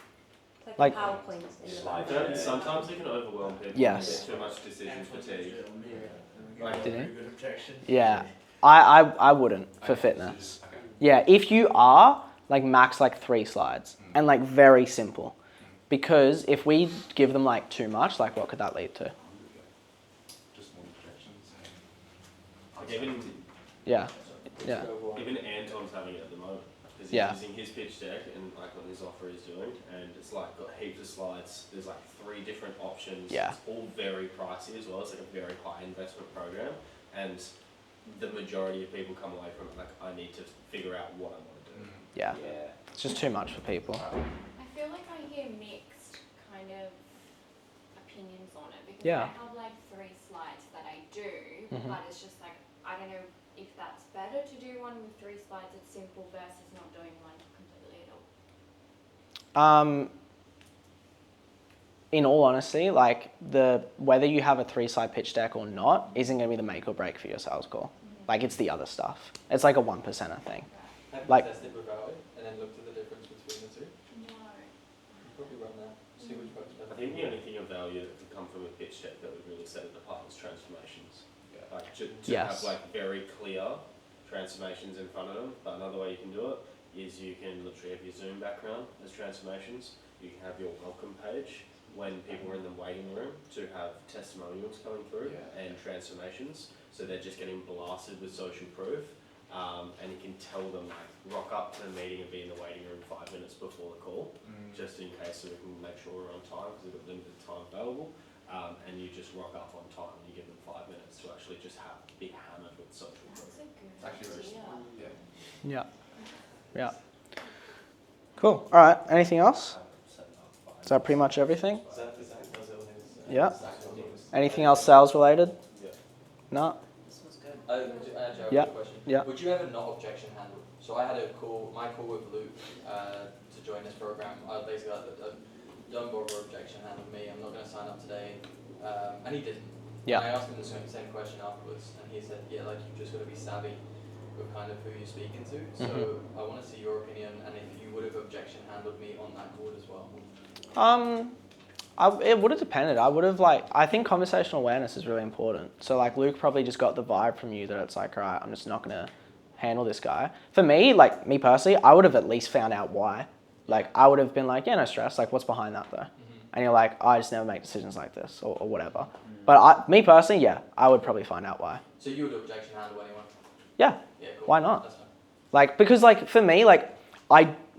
It's Like- PowerPoint in the Slide background. deck. Sometimes it can overwhelm people. Yes. Too much decision fatigue. Did he? Yeah. I wouldn't for fitness. Okay. Yeah, if you are, like max like 3 slides and like very simple. Because if we give them like too much, like what could that lead to? Just more projections. Like even Yeah. Yeah. even Anton's having it at the moment. Because he's Yeah. using his pitch deck and like what his offer is doing, and it's like got heaps of slides. There's like 3 different options. Yeah. It's all very pricey as well. It's like a very high investment program, and the majority of people come away from it like, I need to figure out what I want to do. Yeah. Yeah. It's just too much for people. I feel like I hear mixed kind of opinions on it because Yeah. I have like 3 slides that I do, Mhm. but it's just like I don't know if that's better to do one with 3 slides that's simple versus not doing one completely at all. In all honesty, like whether you have a 3-slide pitch deck or not isn't going to be the make or break for your sales call. Like it's the other stuff. It's like a 1%er thing. Have you Like- tested without it and then looked at the difference between the two? No. You probably run that, see which works better. I think the only thing of value that could come from a pitch deck that would really set it apart was transformations. Yeah. Like to Yes. have like very clear transformations in front of them. But another way you can do it is you can literally have your Zoom background as transformations. You can have your welcome page when people are in the waiting room to have testimonials coming through and transformations. So they're just getting blasted with social proof. And you can tell them like rock up to the meeting and be in the waiting room 5 minutes before the call, just in case so we can make sure we're on time because we've got limited time available. And you just rock up on time and you give them 5 minutes to actually just be hammered with social proof. It's actually very smart. Yeah. Yeah. Cool. All right. Anything else? Is that pretty much everything? Yeah. Anything else sales related? No. I actually have Yeah. a question. Yeah. Would you ever not objection handle? So I had my call with Luke to join this program. I basically don't bother objection handling me. I'm not going to sign up today, and he didn't. Yeah. And I asked him the same question afterwards, and he said, yeah, like you've just got to be savvy with kind of who you're speaking to. So I want to see your opinion, and if you would have objection handled me on that call as well. It would have depended. I think conversational awareness is really important. So like Luke probably just got the vibe from you that it's like, all right, I'm just not gonna handle this guy. For me, like me personally, I would have at least found out why. Like I would have been like, yeah, no stress. Like what's behind that though? And you're like, I just never make decisions like this or whatever. But me personally, yeah, I would probably find out why. So you would objection handle anyone? Yeah. Yeah, cool. Why not? That's fine. Like because like for me, like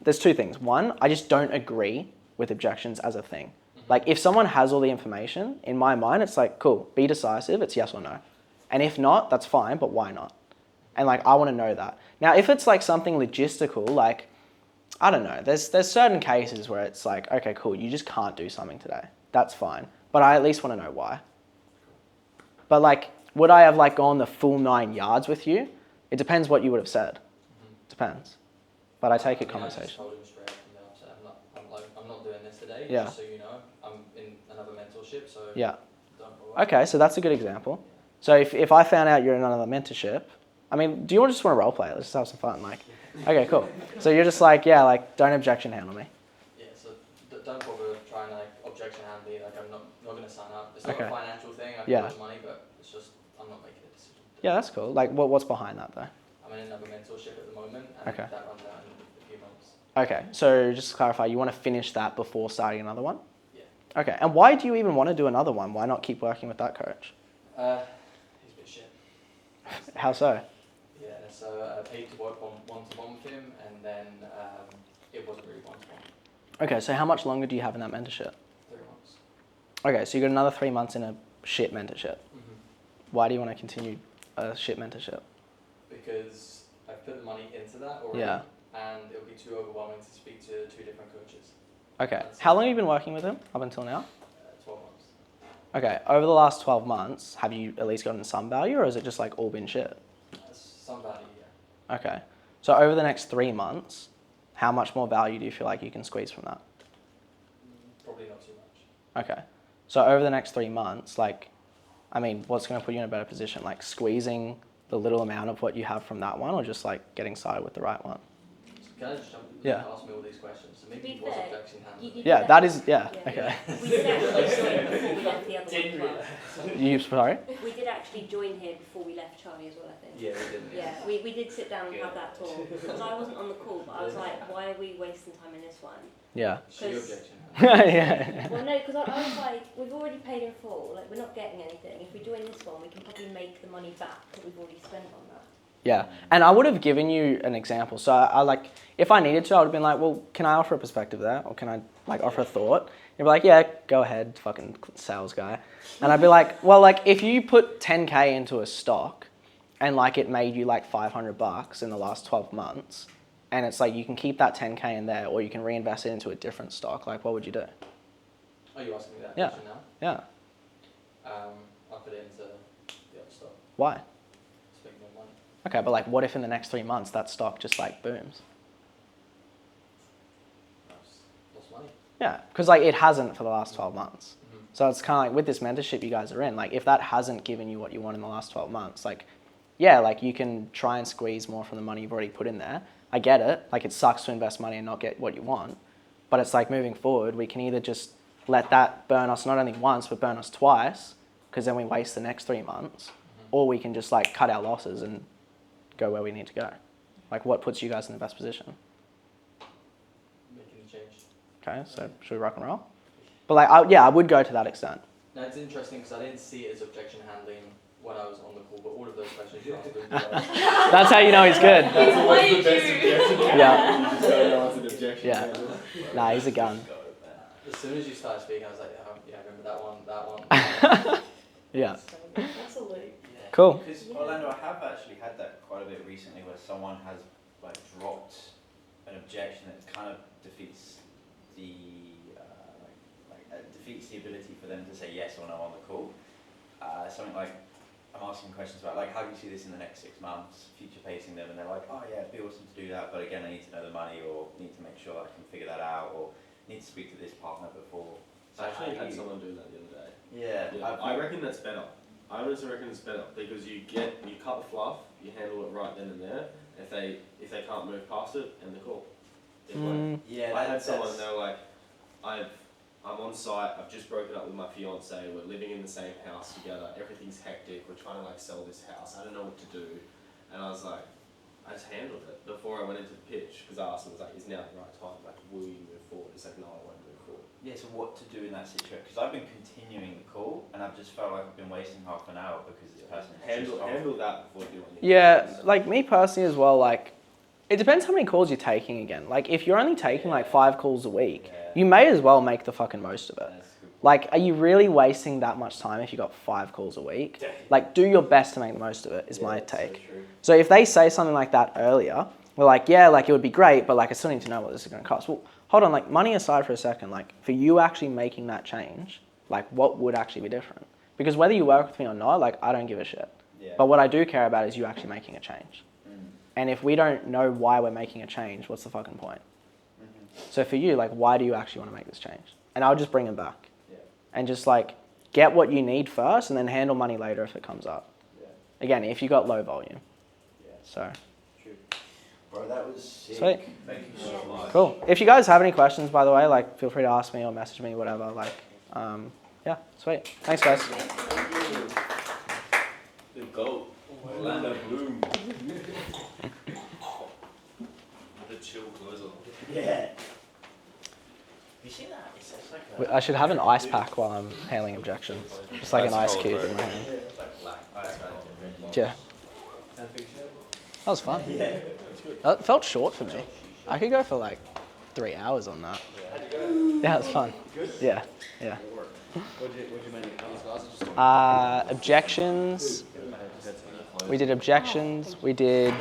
there's two things. One, I just don't agree with objections as a thing. Like if someone has all the information, in my mind, it's like, cool, be decisive, it's yes or no. And if not, that's fine, but why not? And like, I want to know that. Now, if it's like something logistical, like, I don't know, there's certain cases where it's like, okay, cool, you just can't do something today. That's fine. But I at least want to know why. But like, would I have like gone the full 9 yards with you? It depends what you would have said. Depends. But I take it conversation. I just told him straight up and down. I said, I'm not doing this today. Yeah. Just so you know, I'm in another mentorship, so Yeah. don't worry. Okay, so that's a good example. So if I found out you're in another mentorship, I mean, do you just want to role play? Let's just have some fun. Like, okay, cool. So you're just like, yeah, like don't objection handle me. Yeah, so don't bother trying to like objection handle me. Like I'm not going to sign up. It's not Okay. a financial thing. I can Yeah. lose money, but it's just I'm not making a decision. Yeah, that's cool. Like, what's behind that though? I'm in another mentorship at the moment, and Okay. that runs out in a few months. Okay, so just to clarify, you want to finish that before starting another one? Yeah. Okay, and why do you even want to do another one? Why not keep working with that coach? He's a bit shit. How so? Yeah, so I paid to work one-to-one with him, and then it wasn't really one-to-one. Okay, so how much longer do you have in that mentorship? 3 months. Okay, so you got another 3 months in a shit mentorship. Mm-hmm. Why do you want to continue a shit mentorship? Because I've put the money into that already, Yeah. and it would be too overwhelming to speak to 2 different coaches. Okay, how long have you been working with him up until now? 12 months. Okay, over the last 12 months, have you at least gotten some value or is it just like all been shit? Some value, yeah. Okay, so over the next 3 months, how much more value do you feel like you can squeeze from that? Probably not too much. Okay, so over the next 3 months, like, I mean, what's going to put you in a better position? Like squeezing the little amount of what you have from that one or just like getting started with the right one? Can I just jump in? Yeah. Ask me all these questions. So To maybe be he was fair, objection handling. Yeah, that is, yeah, Yeah. okay. We did actually join before we left the other one as well. You, sorry? We did actually join here before we left Charlie as well, I think. Yeah, we did. Yeah, we did sit down and have that talk. Because I wasn't on the call, but I was like, why are we wasting time in this one? Yeah. She objection. Yeah. Well, no, because I was like, we've already paid in full, like, we're not getting anything. If we join this one, we can probably make the money back that we've already spent on that. Yeah, and I would have given you an example. So I like, if I needed to, I would have been like, well, can I offer a perspective there? Or can I like offer a thought? You'd be like, yeah, go ahead, fucking sales guy. And I'd be like, well, like if you put 10K into a stock and like it made you like $500 in the last 12 months, and it's like you can keep that 10K in there or you can reinvest it into a different stock, like what would you do? Are you asking me that Yeah. question now? Yeah. I'll put it into the other stock. Why? To make more money. Okay, but like what if in the next 3 months that stock just like booms? Lost money. Yeah, because like it hasn't for the last 12 months. Mhm. So it's kind of like with this mentorship you guys are in, like if that hasn't given you what you want in the last 12 months, like, yeah, like you can try and squeeze more from the money you've already put in there. I get it. Like it sucks to invest money and not get what you want. But it's like moving forward, we can either just let that burn us not only once, but burn us twice, because then we waste the next 3 months. Or we can just like cut our losses and go where we need to go. Like what puts you guys in the best position? Making a change. Okay, so should we rock and roll? But like, I would go to that extent. Now it's interesting because I didn't see it as objection handling when I was on the call, but all of those questions you answered. That's how you know he's good. That's always the best objection. Yeah. You just don't know it's an objection. Yeah. Nah, he's a gun. As soon as you started speaking, I was like, yeah, I remember that one. Yeah. That's a leap. Cool. Because Orlando, I have actually had that quite a bit recently, where someone has like dropped an objection that kind of defeats the defeats the ability for them to say yes or no on the call. Something like, I'm asking questions about like, how do you see this in the next 6 months, future pacing them, and they're like, oh yeah, it'd be awesome to do that, but again, I need to know the money, or need to make sure I can figure that out, or need to speak to this partner before. So I actually how had do you- someone do that the other day. Yeah. I reckon that's better. I honestly reckon it's better because you cut the fluff, you handle it right then and there. If they can't move past it, end the call. Yeah, I had someone, they were like, I'm on site, I've just broken up with my fiance, we're living in the same house together, everything's hectic, we're trying to like sell this house, I don't know what to do. And I was like, I just handled it before I went into the pitch, because I asked them, like, is now the right time? Like, will you move forward? It's like, no, I won't move forward. Yeah, so what to do in that situation? Because I've been continuing the call, and I've just felt like I've been wasting half an hour because this person has just Handle that before doing it. Yeah, like me personally as well, like, it depends how many calls you're taking again. Like, if you're only taking like 5 calls a week, you may as well make the fucking most of it. Like, are you really wasting that much time if you got 5 calls a week? Like, do your best to make the most of it, is my take. So if they say something like that earlier, we're like, yeah, like it would be great, but like I still need to know what this is going to cost. Well, hold on, like money aside for a second, like for you actually making that change, like what would actually be different? Because whether you work with me or not, like I don't give a shit. Yeah. But what I do care about is you actually making a change. And if we don't know why we're making a change, what's the fucking point? So for you, like, why do you actually want to make this change? And I'll just bring them back. And just like, get what you need first and then handle money later if it comes up. Again, if you got low volume. So. True. Bro, that was sick. Sweet. Thank you so much. Cool. If you guys have any questions, by the way, like, feel free to ask me or message me, whatever. Like, yeah, sweet. Thanks, guys. The GOAT, Orlando Bloom. The chill closer. Yeah. You see that? It's like I should have an ice pack while I'm handling objections. Just like an ice cube in my hand. Yeah. That was fun. That felt short for me. I could go for like 3 hours on that. Yeah, it was fun. Yeah, yeah. Objections. We did objections. We did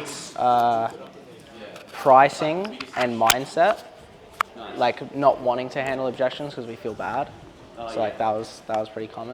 pricing and mindset. Like not wanting to handle objections because we feel bad. So like that was pretty common.